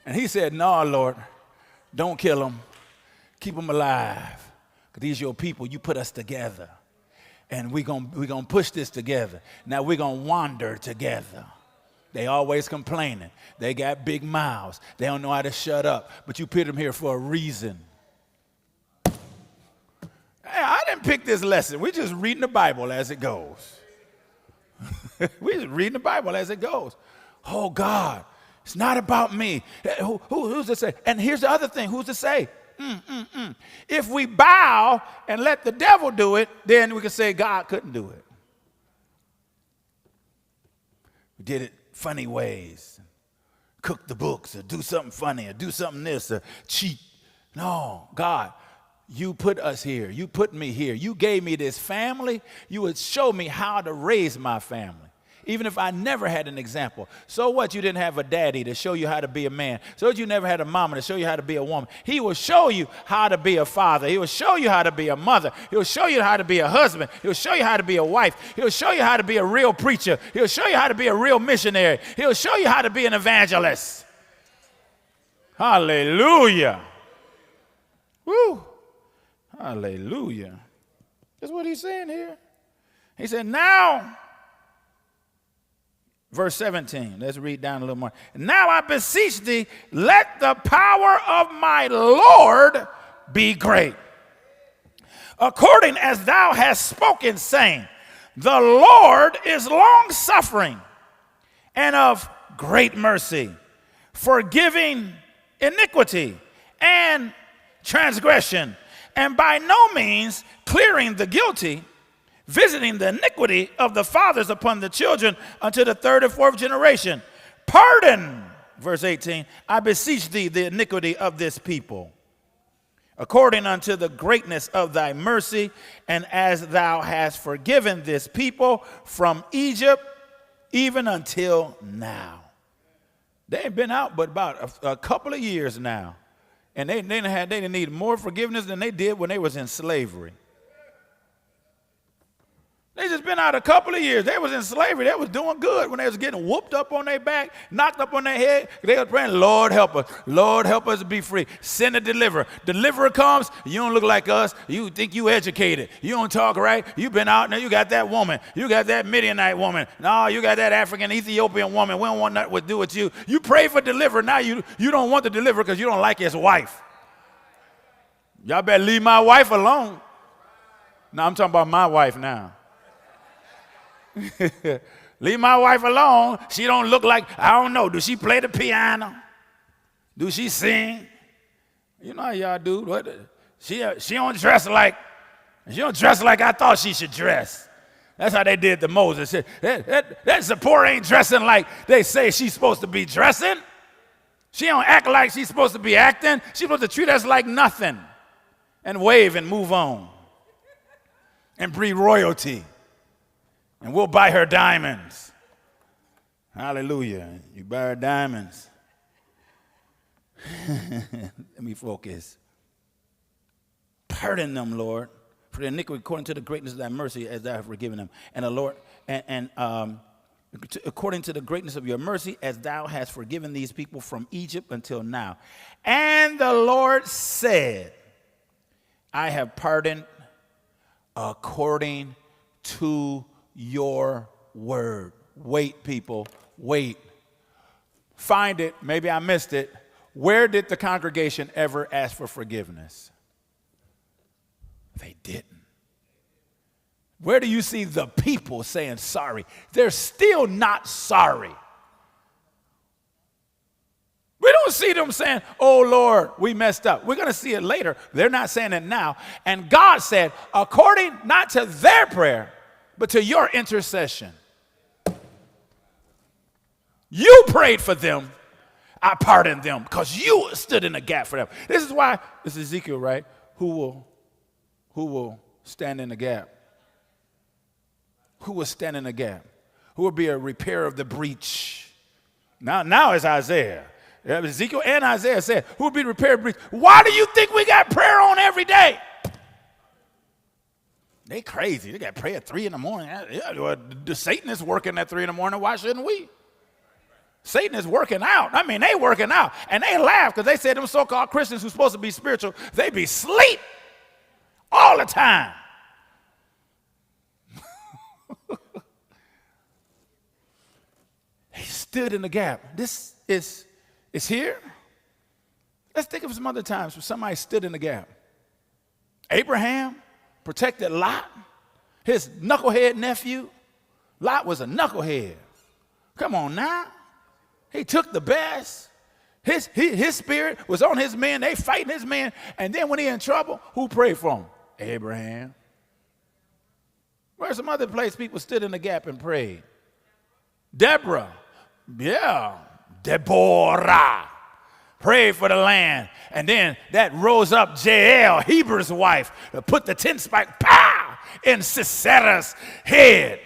A: And he said, no, Lord, don't kill him. Keep him alive. Because these are your people. You put us together. And we're gonna push this together. Now we're going to wander together. They always complaining. They got big mouths. They don't know how to shut up. But you put them here for a reason. Hey, I didn't pick this lesson. We're just reading the Bible as it goes. We're just reading the Bible as it goes. Oh, God, it's not about me. Who's to say? And here's the other thing. Who's to say? If we bow and let the devil do it, then we can say God couldn't do it. We did it funny ways. cook the books or do something funny or do something this or cheat. No, God, you put us here. You put me here. You gave me this family. You would show me how to raise my family. Even if I never had an example. So what? You didn't have a daddy to show you how to be a man. So what? You never had a mama to show you how to be a woman. He will show you how to be a father. He will show you how to be a mother. He'll show you how to be a husband. He'll show you how to be a wife. He'll show you how to be a real preacher. He'll show you how to be a real missionary. He'll show you how to be an evangelist. Hallelujah. Woo. Hallelujah. That's what he's saying here. He said, now, verse 17, let's read down a little more. Now I beseech thee, let the power of my Lord be great, according as thou hast spoken, saying, the Lord is long-suffering and of great mercy, forgiving iniquity and transgression, and by no means clearing the guilty, visiting the iniquity of the fathers upon the children unto the third and fourth generation. Pardon, verse 18, I beseech thee the iniquity of this people, according unto the greatness of thy mercy, and as thou hast forgiven this people from Egypt, even until now. They ain't been out but about a couple of years now. And they didn't need more forgiveness than they did when they was in slavery. They just been out a couple of years. They was in slavery. They was doing good when they was getting whooped up on their back, knocked up on their head. They was praying, Lord, help us. Lord, help us to be free. Send a deliverer. Deliverer comes, you don't look like us. You think you educated. You don't talk right. You been out there. You got that woman. You got that Midianite woman. No, you got that African Ethiopian woman. We don't want nothing to do with you. You pray for deliverer. Now you don't want the deliverer because you don't like his wife. Y'all better leave my wife alone. Now I'm talking about my wife now. Leave my wife alone. She don't look like, I don't know, does she play the piano? Do she sing? You know how y'all do. What? She don't dress like I thought she should dress. That's how they did to Moses. That Zipporah ain't dressing like they say she's supposed to be dressing. She don't act like she's supposed to be acting. She's supposed to treat us like nothing and wave and move on and breed royalty. And we'll buy her diamonds. Hallelujah. You buy her diamonds. Let me focus. Pardon them, Lord, for the iniquity according to the greatness of thy mercy as thou hast forgiven them. And the Lord, according to the greatness of your mercy as thou hast forgiven these people from Egypt until now. And the Lord said, I have pardoned according to your word. Wait, people, wait. Find it. Maybe I missed it. Where did the congregation ever ask for forgiveness? They didn't. Where do you see the people saying sorry? They're still not sorry. We don't see them saying, oh, Lord, we messed up. We're going to see it later. They're not saying it now. And God said, according not to their prayer, but to your intercession. You prayed for them. I pardoned them because you stood in the gap for them. This is why, this is Ezekiel, right? Who will stand in the gap? Who will stand in the gap? Who will be a repairer of the breach? Now it's Isaiah. Ezekiel and Isaiah said, who will be the repairer of the breach? Why do you think we got prayer on every day? They crazy. They got prayer at 3 in the morning. The Satan is working at 3 in the morning. Why shouldn't we? Satan is working out. I mean, they working out. And they laugh because they said them so-called Christians who's supposed to be spiritual, they be asleep all the time. He stood in the gap. This is here. Let's think of some other times where somebody stood in the gap. Abraham protected Lot, his knucklehead nephew. Lot was a knucklehead. Come on now. He took the best. His spirit was on his men. They fighting his men. And then when he in trouble, who prayed for him? Abraham. Where's some other place people stood in the gap and prayed? Deborah. Yeah. Deborah prayed for the land. And then that rose up Jael, Heber's wife, to put the 10 spike, pow, in Sisera's head.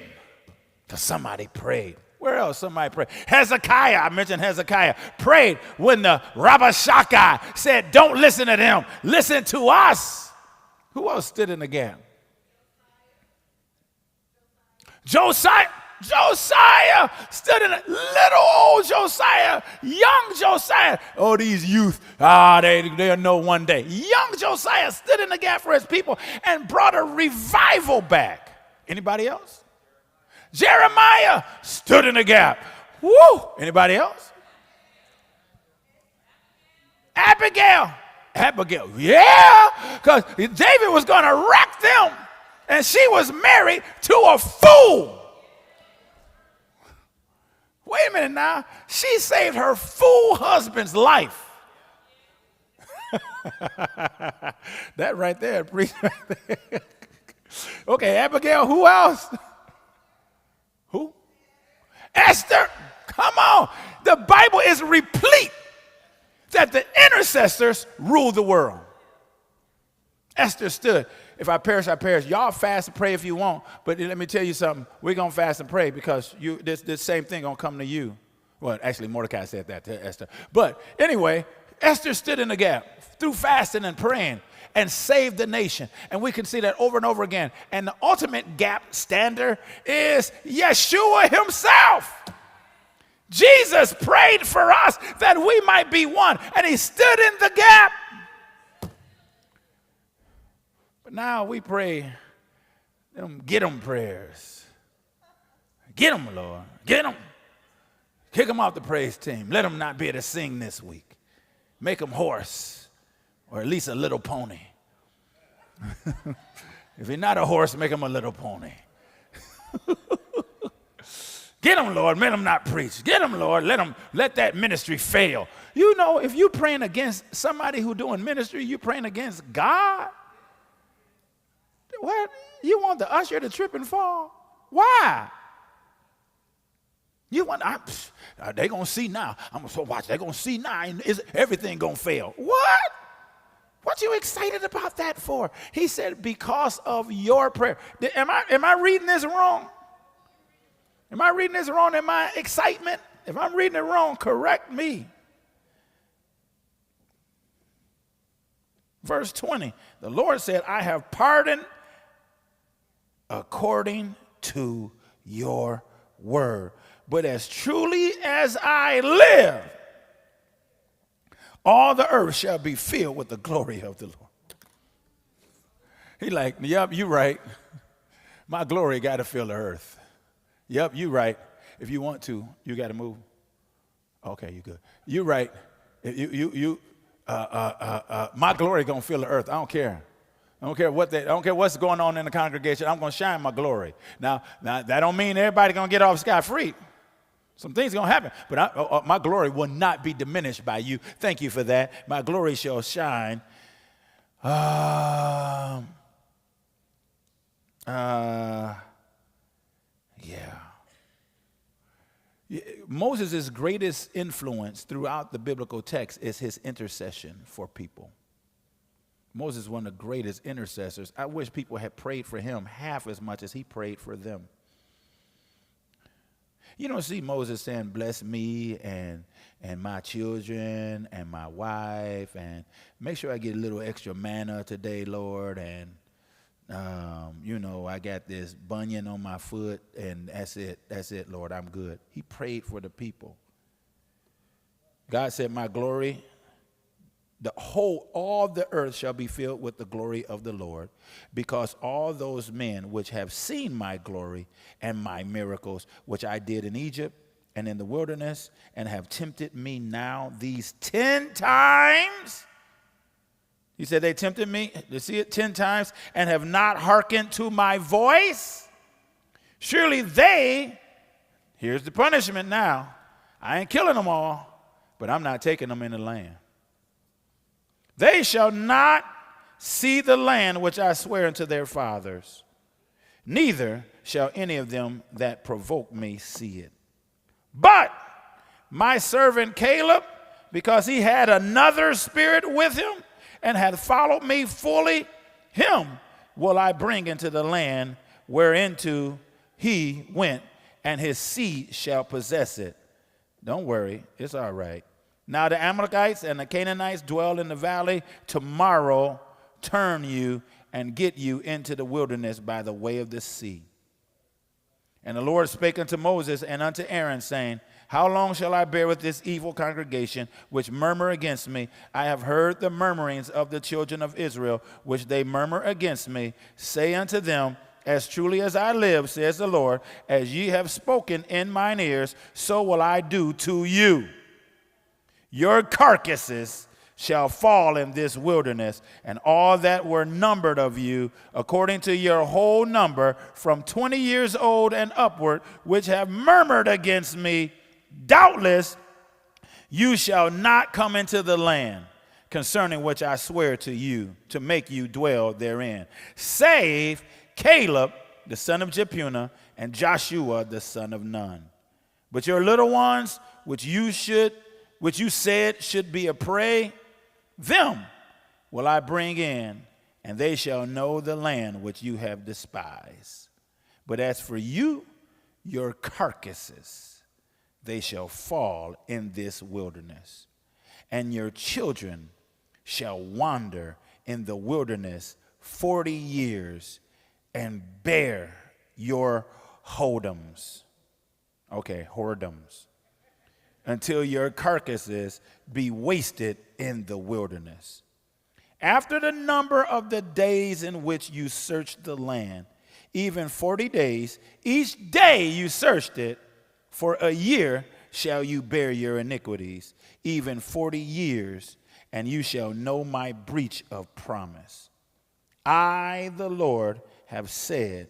A: Because somebody prayed. Where else somebody prayed? Hezekiah, I mentioned Hezekiah, prayed when the Rabashakeh said, don't listen to them, listen to us. Who else stood in the gap? Josiah stood in it. Little old Josiah, young Josiah. Oh, these youth, they'll know one day. Young Josiah stood in the gap for his people and brought a revival back. Anybody else? Jeremiah stood in the gap. Woo! Anybody else? Abigail, yeah, because David was going to wreck them, and she was married to a fool. Wait a minute now. She saved her fool husband's life. That right there, Okay, Abigail, who else? Who? Esther. Come on. The Bible is replete that the intercessors rule the world. Esther stood. If I perish, I perish. Y'all fast and pray if you want. But let me tell you something. We're going to fast and pray because this same thing going to come to you. Well, actually, Mordecai said that to Esther. But anyway, Esther stood in the gap through fasting and praying and saved the nation. And we can see that over and over again. And the ultimate gap stander is Yeshua himself. Jesus prayed for us that we might be one. And he stood in the gap. But now we pray them get them prayers. Get them, Lord. Get them. Kick them off the praise team. Let them not be able to sing this week. Make them hoarse, or at least a little pony. If you're not a horse, make them a little pony. Get them, Lord. Let them not preach. Get them, Lord. Let that ministry fail. You know, if you're praying against somebody who's doing ministry, you're praying against God. What? You want the usher to trip and fall? Why? You want? They're going to see now. I'm going to watch. They're going to see now. Everything going to fail. What? What you excited about that for? He said, because of your prayer. Am I reading this wrong? Am I reading this wrong in my excitement? If I'm reading it wrong, correct me. Verse 20, the Lord said, I have pardoned according to your word. But as truly as I live, all the earth shall be filled with the glory of the Lord. He like, yep, you right. My glory got to fill the earth. Yep, you right. If you want to, you got to move. Okay, you good. You right. My glory gonna fill the earth. I don't care. I don't care what's going on in the congregation. I'm gonna shine my glory. Now that don't mean everybody gonna get off scot-free. Some things gonna happen, but my glory will not be diminished by you. Thank you for that. My glory shall shine. Moses' greatest influence throughout the biblical text is his intercession for people. Moses is one of the greatest intercessors. I wish people had prayed for him half as much as he prayed for them. You don't see Moses saying, bless me and my children and my wife, and make sure I get a little extra manna today, Lord, and I got this bunion on my foot, and that's it, Lord, I'm good. He prayed for the people. God said, my glory, all the earth shall be filled with the glory of the Lord, because all those men which have seen my glory and my miracles, which I did in Egypt and in the wilderness, and have tempted me now these 10 times. He said they tempted me, you see it, 10 times, and have not hearkened to my voice. Surely here's the punishment now. I ain't killing them all, but I'm not taking them in the land. They shall not see the land which I swear unto their fathers, neither shall any of them that provoke me see it. But my servant Caleb, because he had another spirit with him and had followed me fully, him will I bring into the land whereinto he went, and his seed shall possess it. Don't worry, it's all right. Now the Amalekites and the Canaanites dwell in the valley. Tomorrow turn you and get you into the wilderness by the way of the sea. And the Lord spake unto Moses and unto Aaron, saying, how long shall I bear with this evil congregation which murmur against me? I have heard the murmurings of the children of Israel, which they murmur against me. Say unto them, as truly as I live, says the Lord, as ye have spoken in mine ears, so will I do to you. Your carcasses shall fall in this wilderness, and all that were numbered of you, according to your whole number, from 20 years old and upward, which have murmured against me, doubtless you shall not come into the land, concerning which I swear to you, to make you dwell therein, save Caleb, the son of Jephunneh, and Joshua, the son of Nun. But your little ones, which you said should be a prey, them will I bring in, and they shall know the land which you have despised. But as for you, your carcasses, they shall fall in this wilderness, and your children shall wander in the wilderness 40 years and bear your whoredoms. Okay, whoredoms. Until your carcasses be wasted in the wilderness. After the number of the days in which you searched the land, even 40 days, each day you searched it, for a year shall you bear your iniquities, even 40 years, and you shall know my breach of promise. I, the Lord, have said,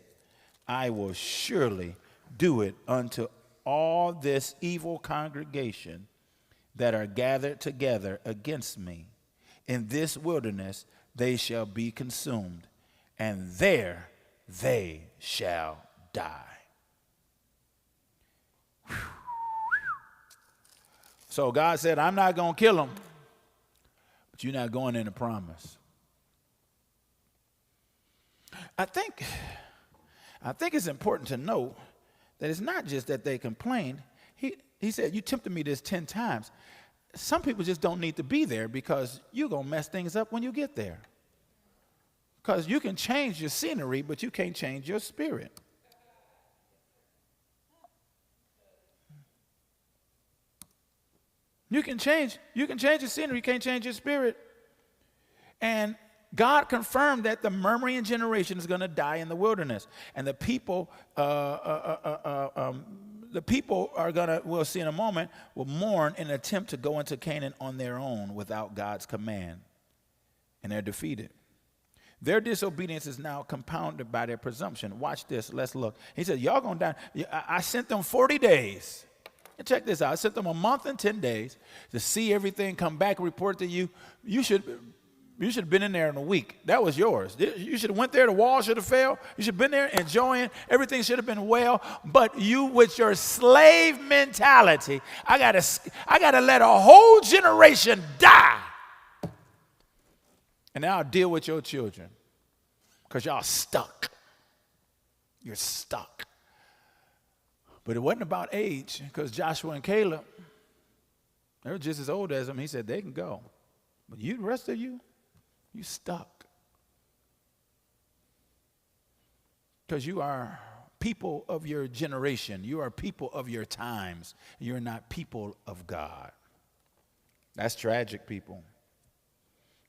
A: I will surely do it unto all this evil congregation that are gathered together against me. In this wilderness they shall be consumed, and there they shall die. So God said, I'm not going to kill them, but you're not going into promise. I think it's important to know that it's not just that they complained. He said, you tempted me this 10 times. Some people just don't need to be there because you're going to mess things up when you get there. Because you can change your scenery, but you can't change your spirit. You can change your scenery, you can't change your spirit. And God confirmed that the murmuring generation is going to die in the wilderness. And the people are going to, we'll see in a moment, will mourn in an attempt to go into Canaan on their own without God's command. And they're defeated. Their disobedience is now compounded by their presumption. Watch this. Let's look. He said, y'all going to die. I sent them 40 days. And check this out. I sent them a month and 10 days to see everything, come back and report to you. You should have been in there in a week. That was yours. You should have went there. The wall should have fell. You should have been there enjoying. Everything should have been well. But you, with your slave mentality, I gotta let a whole generation die. And now I'll deal with your children because y'all stuck. You're stuck. But it wasn't about age because Joshua and Caleb, they were just as old as him. He said they can go. But you, the rest of you, you stuck. Because you are people of your generation. You are people of your times. You're not people of God. That's tragic, people.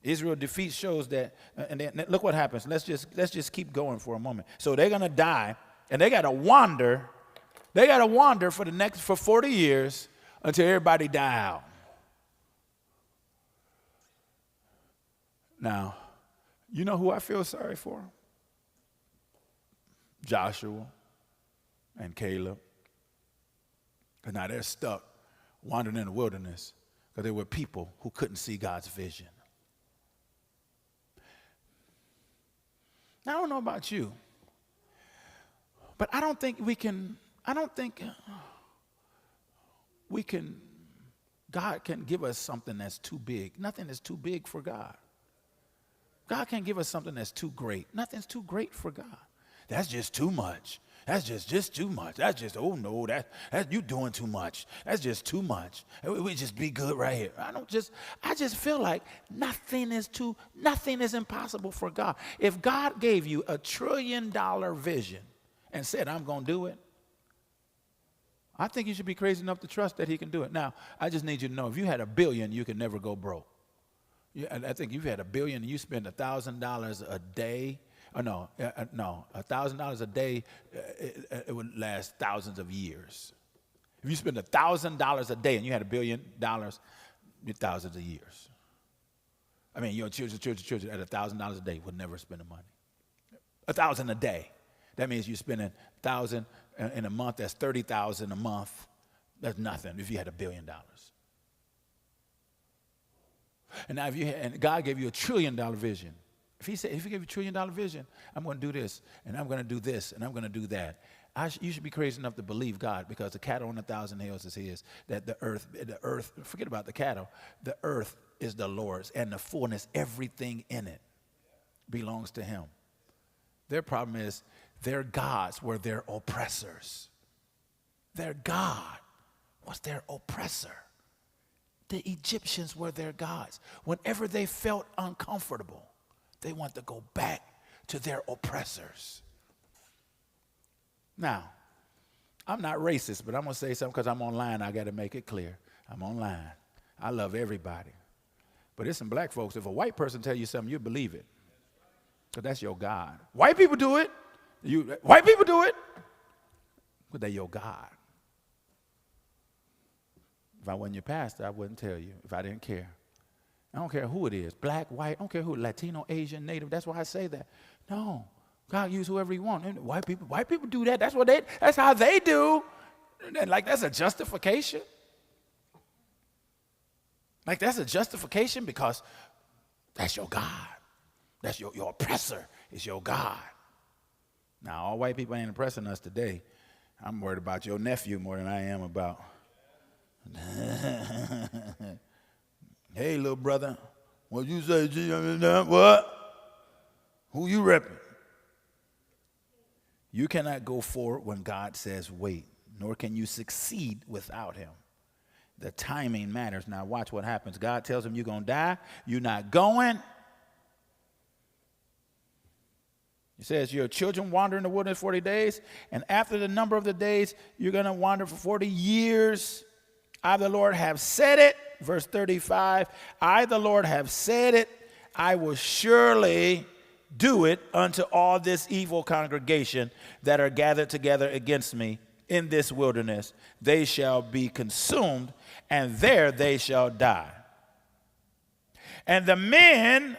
A: Israel defeat shows that, and then look what happens. Let's just keep going for a moment. So they're going to die, and they got to wander. They got to wander for 40 years until everybody die out. Now, you know who I feel sorry for? Joshua and Caleb. Because now they're stuck wandering in the wilderness because they were people who couldn't see God's vision. Now, I don't know about you, but I don't think we can God can't give us something that's too big. Nothing is too big for God. God can't give us something that's too great. Nothing's too great for God. That's just too much. That's just too much. That's just, oh no, that you doing too much. That's just too much. We just be good right here. I just feel like nothing is impossible for God. If God gave you $1 trillion vision and said, I'm going to do it, I think you should be crazy enough to trust that he can do it. Now, I just need you to know, if you had $1 billion, you could never go broke. I think if you had $1 billion and you spend $1,000 a day, $1,000 a day, it would last thousands of years. If you spend $1,000 a day and you had $1 billion, thousands of years. I mean, your children at $1,000 a day would never spend the money. $1,000 a day. That means you're spending $1,000 in a month. That's $30,000 a month. That's nothing if you had $1 billion. And now, and God gave you $1 trillion vision. If he gave you $1 trillion vision, I'm going to do this, and I'm going to do this, and I'm going to do that. You should be crazy enough to believe God, because the cattle on 1,000 hills is his. That the earth, forget about the cattle. The earth is the Lord's, and the fullness, everything in it, belongs to him. Their problem is their gods were their oppressors. Their God was their oppressor. The Egyptians were their gods. Whenever they felt uncomfortable, they want to go back to their oppressors. Now, I'm not racist, but I'm going to say something because I'm online. I got to make it clear. I'm online. I love everybody. But there's some black folks, if a white person tell you something, you believe it. Because that's your God. White people do it. White people do it. But they're your God. If I wasn't your pastor, I wouldn't tell you if I didn't care. I don't care who it is, black, white, I don't care who, Latino, Asian, Native. That's why I say that. No, God use whoever he wants. And white people do that. That's how they do. And like, that's a justification. Like, that's a justification because that's your God. That's your oppressor is your God. Now, all white people ain't oppressing us today. I'm worried about your nephew more than I am about. Hey, little brother, what you say, G? What? Who you repping? You cannot go forward when God says wait, nor can you succeed without him. The timing matters. Now watch what happens. God tells him you're going to die. You're not going. He says your children wander in the wilderness 40 days, and after the number of the days, you're going to wander for 40 years. I, the Lord, have said it. Verse 35, I, the Lord, have said it. I will surely do it unto all this evil congregation that are gathered together against me in this wilderness. They shall be consumed, and there they shall die. And the men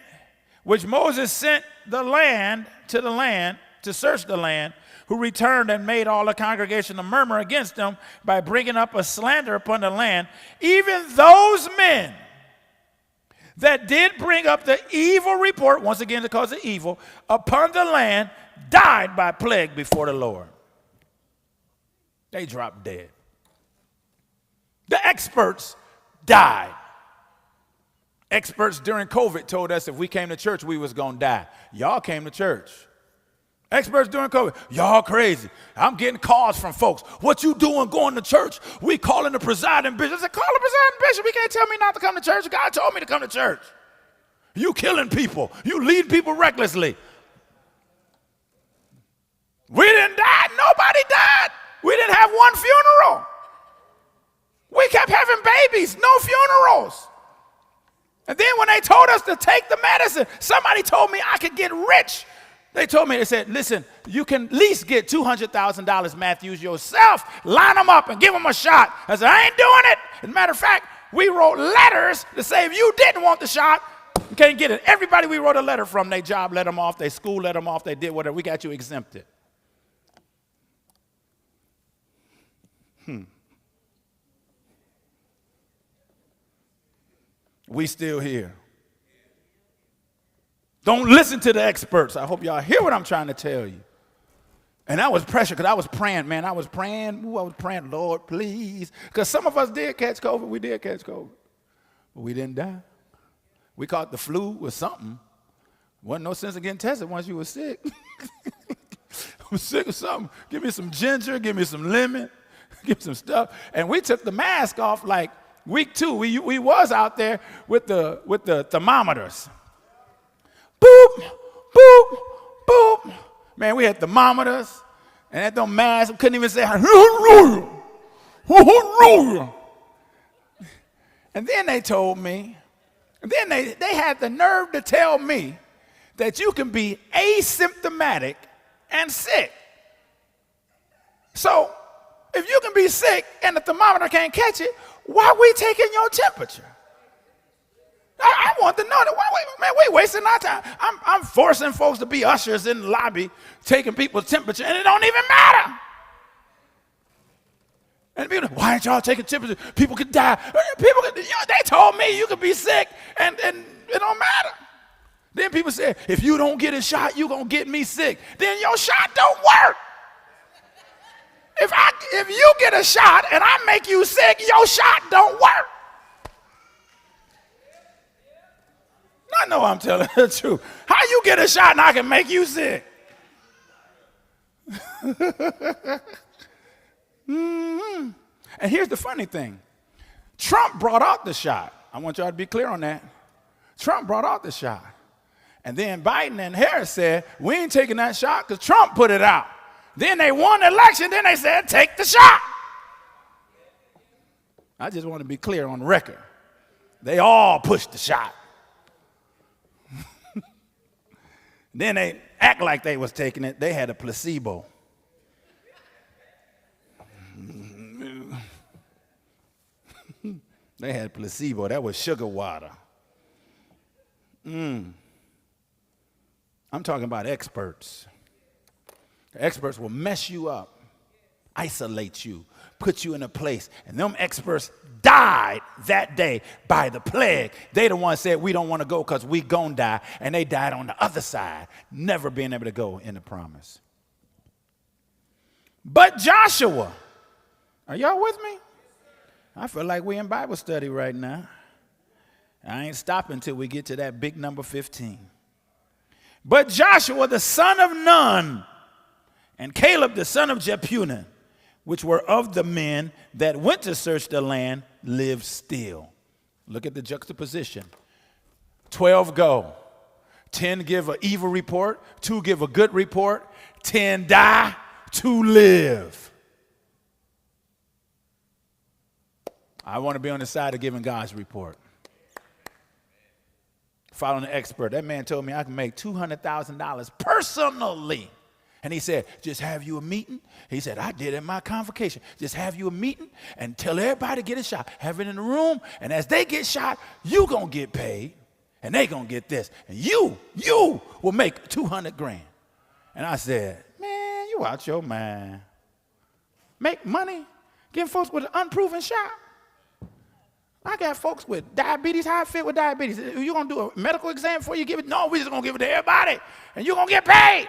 A: which Moses sent to search the land, who returned and made all the congregation to murmur against them by bringing up a slander upon the land, even those men that did bring up the evil report, once again to cause the evil, upon the land, died by plague before the Lord. They dropped dead. The experts died. Experts during COVID told us if we came to church, we was going to die. Y'all came to church. Experts during COVID, y'all crazy. I'm getting calls from folks. What you doing going to church? We calling the presiding bishop. I said, call the presiding bishop. He can't tell me not to come to church. God told me to come to church. You killing people. You leading people recklessly. We didn't die. Nobody died. We didn't have one funeral. We kept having babies. No funerals. And then when they told us to take the medicine, somebody told me I could get rich. They told me, they said, listen, you can at least get $200,000, Matthews, yourself. Line them up and give them a shot. I said, I ain't doing it. As a matter of fact, we wrote letters to say if you didn't want the shot, you can't get it. Everybody we wrote a letter from, their job let them off, their school let them off, they did whatever. We got you exempted. We still here. Don't listen to the experts. I hope y'all hear what I'm trying to tell you. And that was pressure because I was praying, man. I was praying, Lord, please. Because some of us did catch COVID. We did catch COVID. But we didn't die. We caught the flu or something. Wasn't no sense in getting tested once you were sick. I'm sick of something. Give me some ginger, give me some lemon, give me some stuff. And we took the mask off like week 2. We was out there with the thermometers. Boop, boop, boop. Man, we had thermometers, and at them masks, we couldn't even say, hallelujah, hallelujah. And then they told me, and then they had the nerve to tell me that you can be asymptomatic and sick. So, if you can be sick and the thermometer can't catch it, why are we taking your temperature? I want to know that. Man, we're wasting our time. I'm forcing folks to be ushers in the lobby, taking people's temperature, and it don't even matter. And people, why aren't y'all taking temperature? People could die. They told me you could be sick, and it don't matter. Then people say, if you don't get a shot, you're going to get me sick. Then your shot don't work. If you get a shot and I make you sick, your shot don't work. I know I'm telling the truth. How you get a shot and I can make you sick? Mm-hmm. And here's the funny thing. Trump brought out the shot. I want y'all to be clear on that. Trump brought out the shot. And then Biden and Harris said, we ain't taking that shot because Trump put it out. Then they won the election. Then they said, take the shot. I just want to be clear on the record. They all pushed the shot. Then they act like they was taking it. They had a placebo. They had placebo. That was sugar water. I'm talking about experts. The experts will mess you up, isolate you, put you in a place. And them experts died that day by the plague. They the ones said, we don't want to go because we gon' die. And they died on the other side, never being able to go in the promise. But Joshua, are y'all with me? I feel like we're in Bible study right now. I ain't stopping until we get to that big number 15. But Joshua, the son of Nun, and Caleb, the son of Jephunneh, which were of the men that went to search the land, lived still. Look at the juxtaposition. 12 go. 10 give an evil report. 2 give a good report. 10 die. 2 live. I want to be on the side of giving God's report. Following the expert, that man told me I can make $200,000 personally. And he said, just have you a meeting. He said, I did it in my convocation. Just have you a meeting and tell everybody to get a shot. Have it in the room. And as they get shot, you going to get paid. And they going to get this. And you will make 200 grand. And I said, man, you out your mind. Make money getting folks with an unproven shot. I got folks with diabetes. How I fit with diabetes? You going to do a medical exam before you give it? No, we just going to give it to everybody. And you're going to get paid.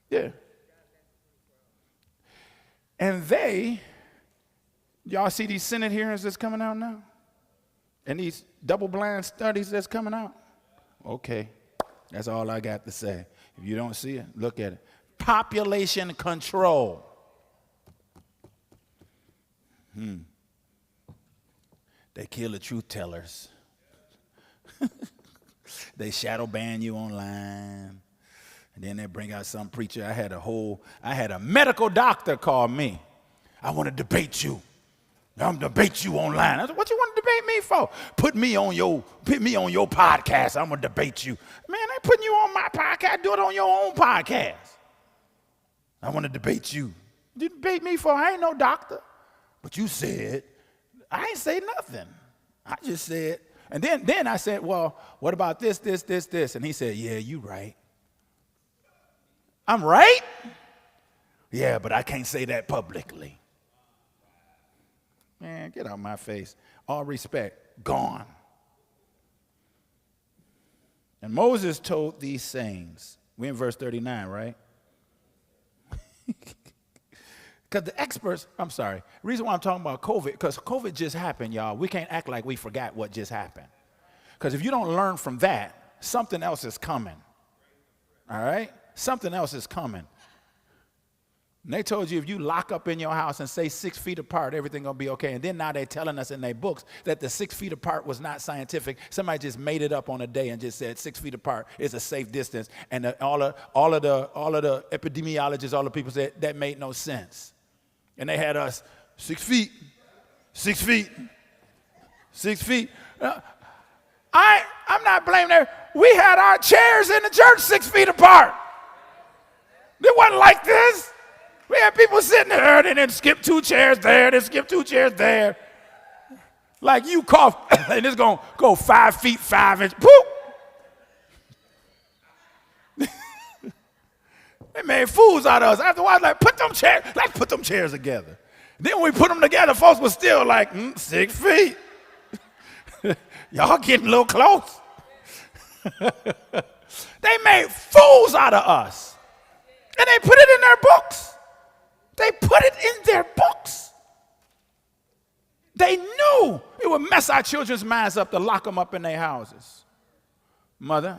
A: Yeah. And y'all see these Senate hearings that's coming out now? And these double-blind studies that's coming out? Okay. That's all I got to say. If you don't see it, look at it. Population control. They kill the truth tellers. They shadow ban you online. And then they bring out some preacher. I had a medical doctor call me. I want to debate you. I'm going to debate you online. I said, what you want to debate me for? Put me on your podcast. I'm going to debate you. Man, I ain't putting you on my podcast. Do it on your own podcast. I want to debate you. You debate me for? I ain't no doctor. But you said, I ain't say nothing. I just said, and then I said, well, what about this? And he said, yeah, you right. I'm right? Yeah, but I can't say that publicly. Man, get out my face. All respect, gone. And Moses told these sayings. We're in verse 39, right? Because the experts, the reason why I'm talking about COVID, because COVID just happened, y'all. We can't act like we forgot what just happened. Because if you don't learn from that, something else is coming. All right? Something else is coming. And they told you if you lock up in your house and say 6 feet apart, everything going to be okay. And then now they're telling us in their books that the 6 feet apart was not scientific. Somebody just made it up on a day and just said 6 feet apart is a safe distance. And all of the epidemiologists, all the people said that made no sense. And they had us 6 feet, 6 feet, 6 feet. I'm not blaming them. We had our chairs in the church 6 feet apart. It wasn't like this. We had people sitting there and then skip 2 chairs there, then skip 2 chairs there. Like you cough, and it's going to go 5 feet, 5 inches. Poop! They made fools out of us. After a while, let's put them chairs together. Then when we put them together, folks were still like, 6 feet. Y'all getting a little close. They made fools out of us. And they put it in their books. They put it in their books. They knew it would mess our children's minds up to lock them up in their houses. Mother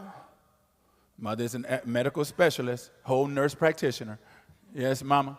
A: is a medical specialist, whole nurse practitioner. Yes, mama.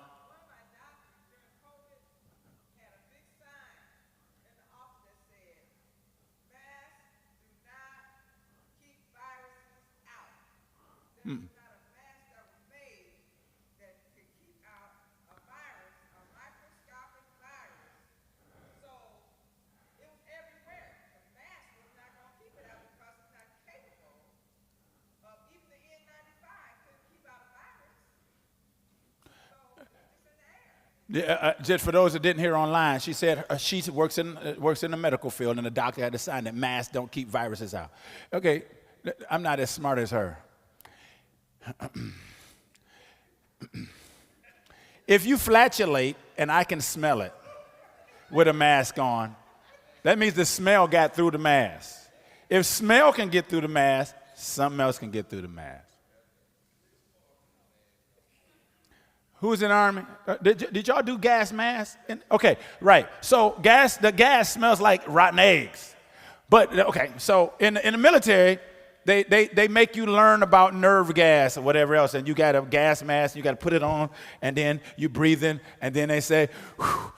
A: Just for those that didn't hear online, she said she works in the medical field, and the doctor had to sign that masks don't keep viruses out. Okay, I'm not as smart as her. If you flatulate and I can smell it with a mask on, that means the smell got through the mask. If smell can get through the mask, something else can get through the mask. Who's in the Army? Did y'all do gas masks? Okay, right. So the gas smells like rotten eggs. But, okay, so in the military, they make you learn about nerve gas or whatever else, and you got a gas mask, you got to put it on, and then you breathe in, and then they say,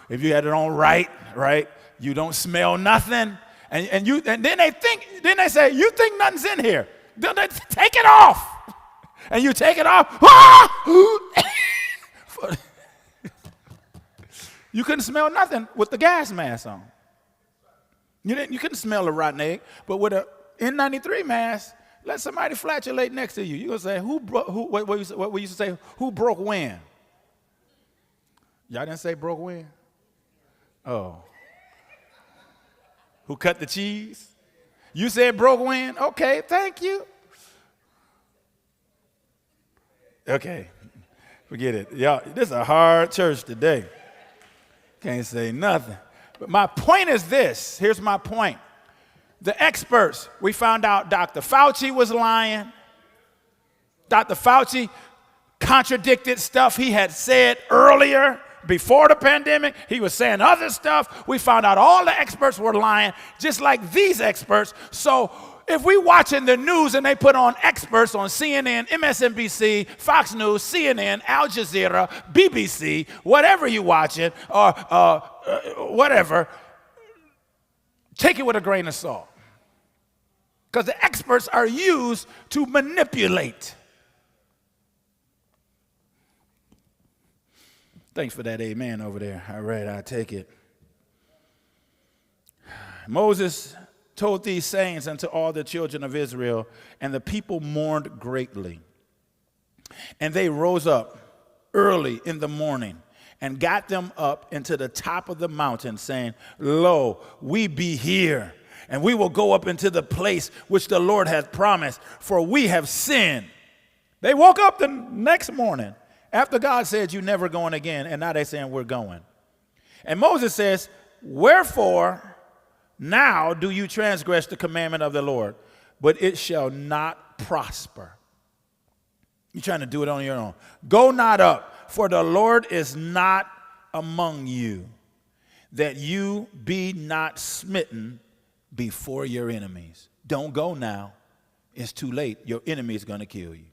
A: if you had it on right, you don't smell nothing. And then they say, you think nothing's in here. Then they take it off. And you take it off. You couldn't smell nothing with the gas mask on. You couldn't smell a rotten egg, but with a N93 mask, let somebody flatulate next to you. You're going to say, what we used to say, who broke when? Y'all didn't say broke when? Oh. Who cut the cheese? You said broke when? Okay, thank you. Okay. Forget it. Y'all, this is a hard church today. Can't say nothing. But my point is this. Here's my point. The experts, we found out Dr. Fauci was lying. Dr. Fauci contradicted stuff he had said earlier before the pandemic. He was saying other stuff. We found out all the experts were lying, just like these experts. So if we watching the news and they put on experts on CNN, MSNBC, Fox News, CNN, Al Jazeera, BBC, whatever you watching, or whatever, take it with a grain of salt. Because the experts are used to manipulate. Thanks for that amen over there. All right, I'll take it. Moses told these sayings unto all the children of Israel, and the people mourned greatly. And they rose up early in the morning and got them up into the top of the mountain, saying, Lo, we be here, and we will go up into the place which the Lord hath promised, for we have sinned. They woke up the next morning after God said, you're never going again, and now they're saying, we're going. And Moses says, wherefore now do you transgress the commandment of the Lord? But it shall not prosper. You're trying to do it on your own. Go not up, for the Lord is not among you, that you be not smitten before your enemies. Don't go now. It's too late. Your enemy is going to kill you.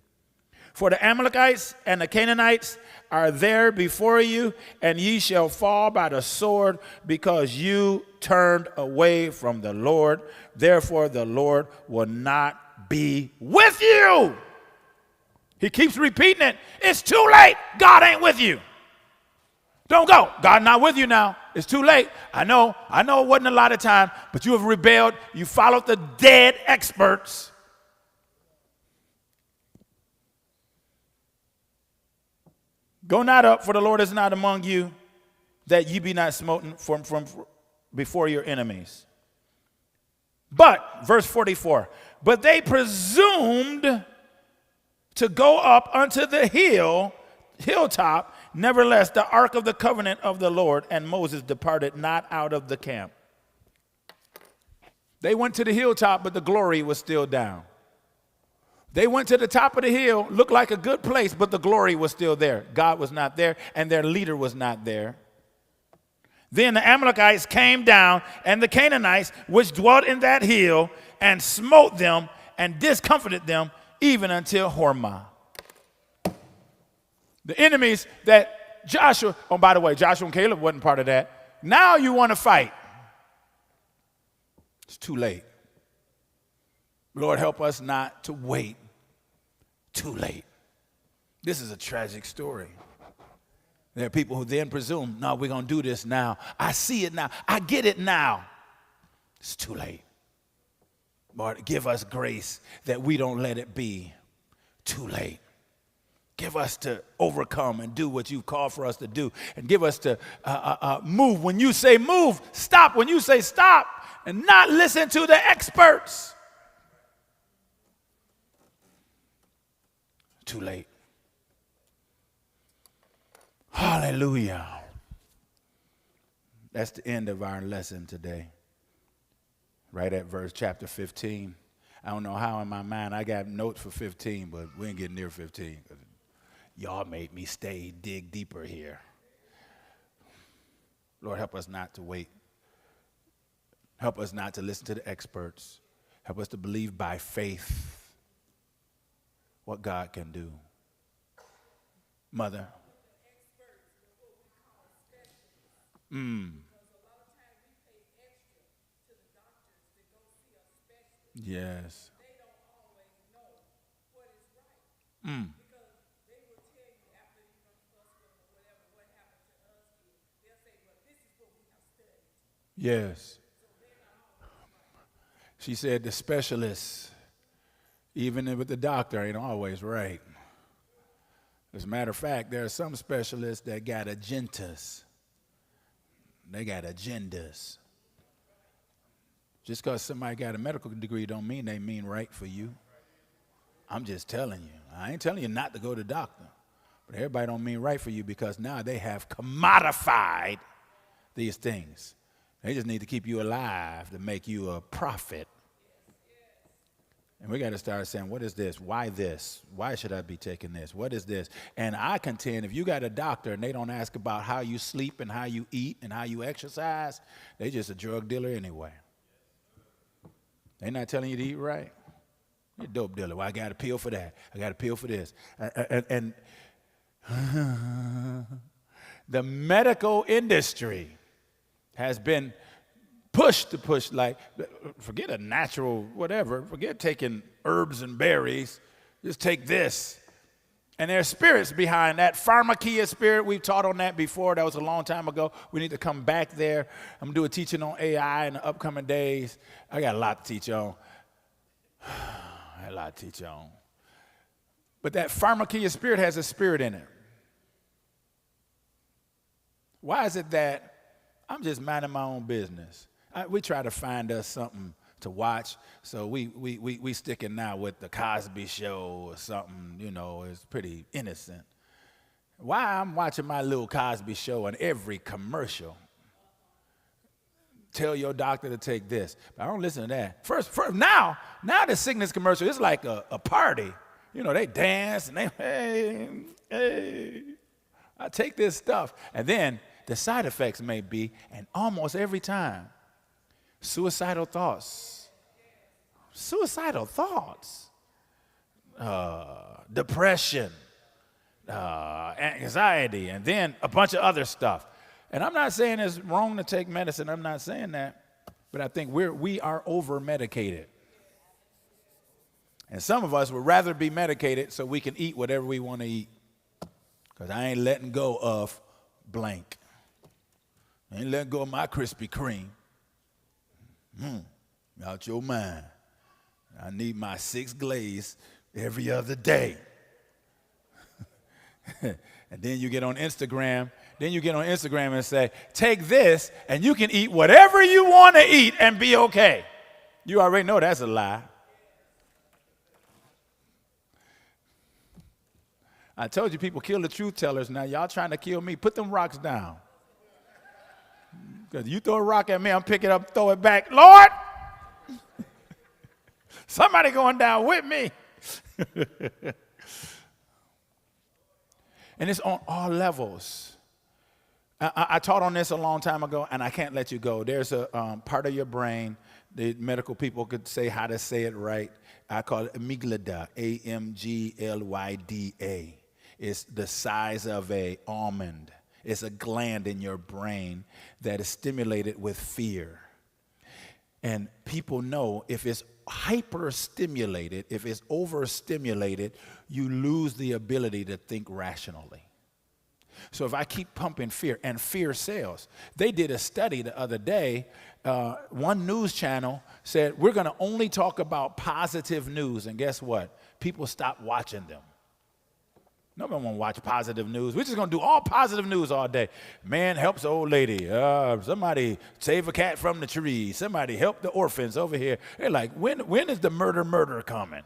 A: For the Amalekites and the Canaanites are there before you, and ye shall fall by the sword, because you turned away from the Lord. Therefore the Lord will not be with you. He keeps repeating it. It's too late. God ain't with you. Don't go. God not with you now. It's too late. I know it wasn't a lot of time, but you have rebelled. You followed the dead experts. Go not up, for the Lord is not among you, that ye be not smoten from before your enemies. But, verse 44, but they presumed to go up unto the hilltop. Nevertheless, the ark of the covenant of the Lord and Moses departed not out of the camp. They went to the hilltop, but the glory was still down. They went to the top of the hill, looked like a good place, but the glory was still there. God was not there, and their leader was not there. Then the Amalekites came down, and the Canaanites, which dwelt in that hill, and smote them and discomfited them, even until Hormah. The enemies that Joshua, oh, by the way, Joshua and Caleb wasn't part of that. Now you want to fight. It's too late. Lord, help us not to wait too late. This is a tragic story. There are people who then presume, no, we're going to do this now. I see it now. I get it now. It's too late. Lord, give us grace that we don't let it be too late. Give us to overcome and do what you've called for us to do. And give us to move. When you say move, stop. When you say stop, and not listen to the experts. Too late. Hallelujah. That's the end of our lesson today. Right at chapter 15. I don't know how in my mind I got notes for 15, but we ain't getting near 15. Y'all made me dig deeper here. Lord, help us not to wait. Help us not to listen to the experts. Help us to believe by faith what God can do. Mother. Yes. Yes. She said the specialists, even with the doctor, ain't always right. As a matter of fact, there are some specialists that got agendas. They got agendas. Just because somebody got a medical degree don't mean they mean right for you. I'm just telling you. I ain't telling you not to go to the doctor. But everybody don't mean right for you because now they have commodified these things. They just need to keep you alive to make you a prophet. And we got to start saying, what is this? Why this? Why should I be taking this? What is this? And I contend if you got a doctor and they don't ask about how you sleep and how you eat and how you exercise, they just a drug dealer anyway. They're not telling you to eat right. You're a dope dealer. Well, I got a pill for that. I got a pill for this. And the medical industry has been pushed to push, like, forget a natural whatever. Forget taking herbs and berries. Just take this. And there's spirits behind that. Pharmakia spirit, we've taught on that before. That was a long time ago. We need to come back there. I'm going to do a teaching on AI in the upcoming days. I got a lot to teach on. But that pharmakia spirit has a spirit in it. Why is it that I'm just minding my own business? We try to find us something to watch, so we sticking now with the Cosby Show or something, it's pretty innocent. Why I'm watching my little Cosby Show and every commercial? Tell your doctor to take this. But I don't listen to that. First now the sickness commercial is like a party. You know, they dance and hey, I take this stuff. And then the side effects may be, and almost every time, suicidal thoughts, depression, anxiety, and then a bunch of other stuff. And I'm not saying it's wrong to take medicine. I'm not saying that. But I think we are over-medicated. And some of us would rather be medicated so we can eat whatever we want to eat. Because I ain't letting go of blank. I ain't letting go of my Krispy Kreme. Out your mind. I need my 6 glaze every other day. And then you get on Instagram. And say, take this and you can eat whatever you want to eat and be okay. You already know that's a lie. I told you people kill the truth tellers. Now y'all trying to kill me. Put them rocks down. Because you throw a rock at me, I'm picking it up, throw it back. Lord! Somebody going down with me. And it's on all levels. I taught on this a long time ago, and I can't let you go. There's a part of your brain, the medical people could say how to say it right. I call it amygdala, A-M-G-L-Y-D-A. It's the size of an almond. It's a gland in your brain that is stimulated with fear. And people know if it's hyper-stimulated, if it's overstimulated, you lose the ability to think rationally. So if I keep pumping fear, and fear sells. They did a study the other day. One news channel said, we're going to only talk about positive news. And guess what? People stopped watching them. Nobody want to watch positive news. We're just going to do all positive news all day. Man helps old lady. Somebody save a cat from the tree. Somebody help the orphans over here. They're like, when is the murder coming?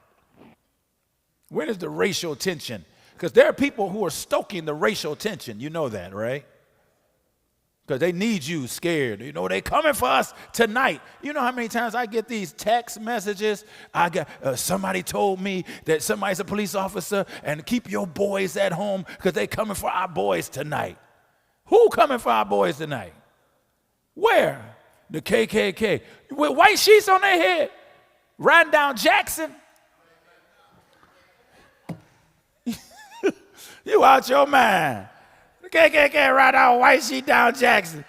A: When is the racial tension? Because there are people who are stoking the racial tension. You know that, right? Because they need you scared. You know, they coming for us tonight. You know how many times I get these text messages? I got somebody told me that somebody's a police officer and keep your boys at home because they coming for our boys tonight. Who coming for our boys tonight? Where? The KKK. With white sheets on their head. Riding down Jackson. You out your mind. The KKK ride out white sheet down Jackson.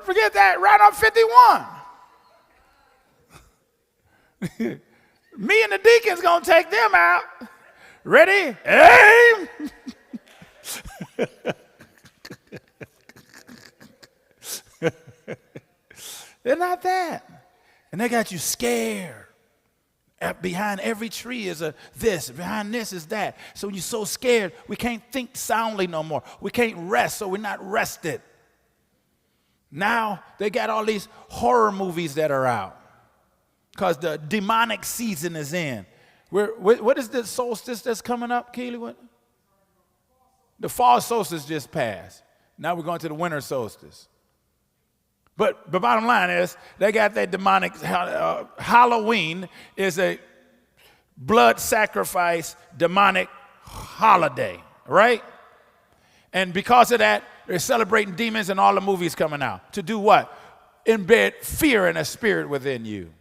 A: Forget that, right on 51. Me and the deacon's gonna take them out. Ready? Aim! They're not that. And they got you scared. Behind every tree is a this, behind this is that. So you're so scared, we can't think soundly no more. We can't rest, so we're not rested. Now they got all these horror movies that are out because the demonic season is in. What is the solstice that's coming up, Keely? What? The fall solstice just passed. Now we're going to the winter solstice. But the bottom line is they got that demonic, Halloween is a blood sacrifice demonic holiday, right? And because of that, they're celebrating demons and all the movies coming out. To do what? Embed fear and a spirit within you.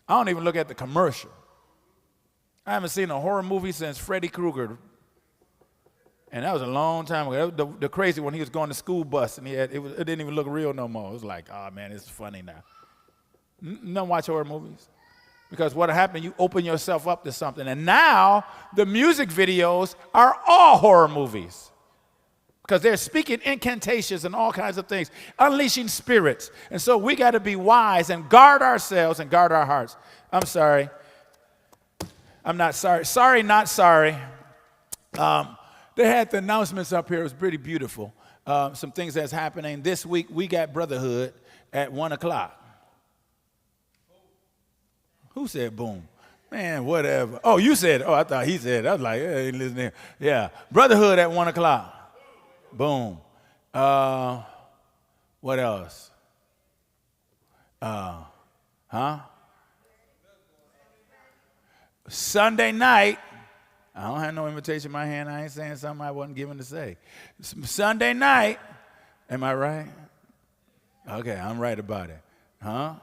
A: I don't even look at the commercial. I haven't seen a horror movie since Freddy Krueger. And that was a long time ago. That was the crazy one, he was going to school bus, and it didn't even look real no more. It was like, oh, man, it's funny now. Don't watch horror movies. Because what happened, you open yourself up to something. And now the music videos are all horror movies. Because they're speaking incantations and all kinds of things, unleashing spirits. And so we got to be wise and guard ourselves and guard our hearts. I'm sorry. I'm not sorry. Sorry, not sorry. They had the announcements up here. It was pretty beautiful. Some things that's happening. This week, we got Brotherhood at 1 o'clock. Who said boom? Man, whatever. Oh, you said it. Oh, I thought he said it. I was like, hey, listen here. Yeah, Brotherhood at 1 o'clock. Boom. What else? Huh? Sunday night. I don't have no invitation in my hand. I ain't saying something I wasn't given to say. Sunday night. Am I right? Okay, I'm right about it. Huh?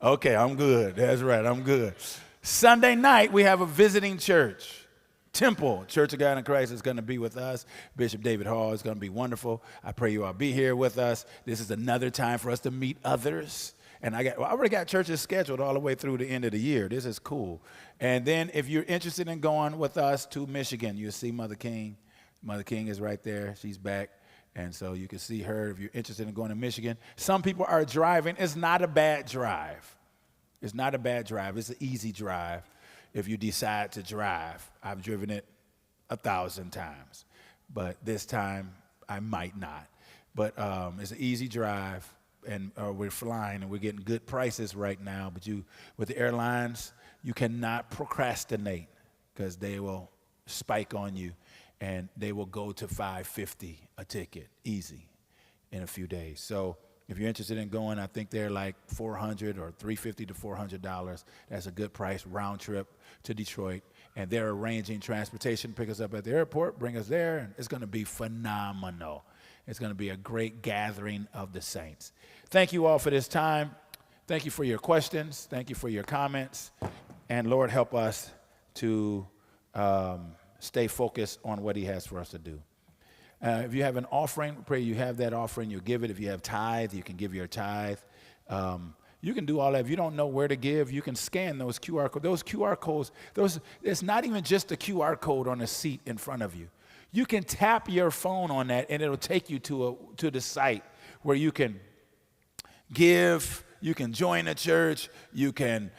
A: Okay, I'm good. That's right, I'm good. Sunday night, we have a visiting church. Temple, Church of God in Christ, is going to be with us. Bishop David Hall is going to be wonderful. I pray you all be here with us. This is another time for us to meet others. And I already got churches scheduled all the way through the end of the year. This is cool. And then if you're interested in going with us to Michigan, you'll see Mother King. Mother King is right there. She's back. And so you can see her if you're interested in going to Michigan. Some people are driving. It's not a bad drive. It's not a bad drive. It's an easy drive if you decide to drive. I've driven it 1,000 times, but this time I might not. But it's an easy drive, and we're flying, and we're getting good prices right now. But with the airlines, you cannot procrastinate because they will spike on you, and they will go to $550 a ticket, easy, in a few days. So if you're interested in going, I think they're like $400 or $350 to $400. That's a good price, round trip to Detroit. And they're arranging transportation, pick us up at the airport, bring us there, and it's going to be phenomenal. It's going to be a great gathering of the saints. Thank you all for this time. Thank you for your questions. Thank you for your comments. And Lord, help us to stay focused on what he has for us to do. If you have an offering, pray you have that offering, you give it. If you have tithe, you can give your tithe. You can do all that. If you don't know where to give, you can scan those QR codes. Those QR codes, it's not even just a QR code on a seat in front of you. You can tap your phone on that, and it'll take you to the site where you can give, you can join a church, you can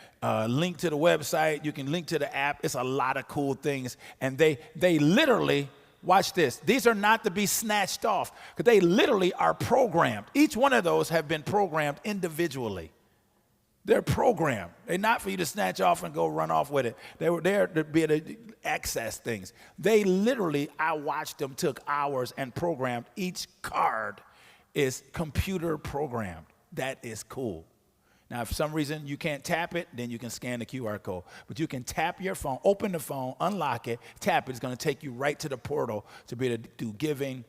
A: link to the website, you can link to the app. It's a lot of cool things. And they literally, watch this. These are not to be snatched off, because they literally are programmed. Each one of those have been programmed individually. They're programmed. They're not for you to snatch off and go run off with it. They were there to be able to access things. They literally, I watched them, took hours and programmed. Each card is computer programmed. That is cool. Now, if for some reason you can't tap it, then you can scan the QR code. But you can tap your phone, open the phone, unlock it, tap it. It's going to take you right to the portal to be able to do giving,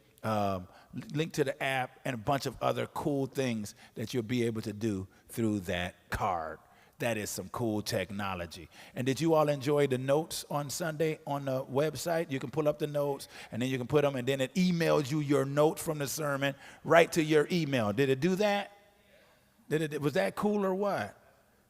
A: link to the app, and a bunch of other cool things that you'll be able to do through that card. That is some cool technology. And did you all enjoy the notes on Sunday on the website? You can pull up the notes, and then you can put them, and then it emails you your notes from the sermon right to your email. Did it do that? Was that cool or what?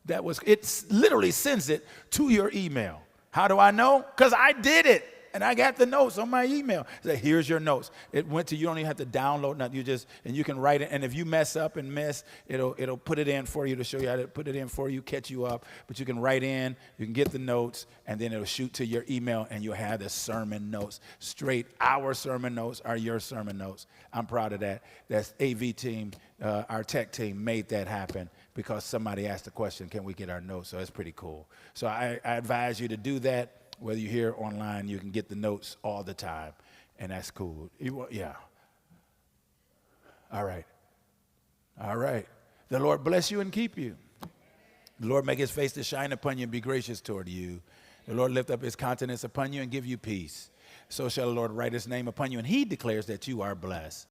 A: It literally sends it to your email. How do I know? Because I did it. And I got the notes on my email. It said, here's your notes. It went to, you don't even have to download nothing. And you can write it. And if you mess up and miss, it'll put it in for you to show you how to put it in for you, catch you up. But you can write in, you can get the notes, and then it'll shoot to your email, and you'll have the sermon notes. Straight, our sermon notes are your sermon notes. I'm proud of that. That's AV team, our tech team made that happen because somebody asked the question, can we get our notes? So it's pretty cool. So I advise you to do that. Whether you're here or online, you can get the notes all the time, and that's cool. Yeah. All right. All right. The Lord bless you and keep you. The Lord make his face to shine upon you and be gracious toward you. The Lord lift up his countenance upon you and give you peace. So shall the Lord write his name upon you, and he declares that you are blessed.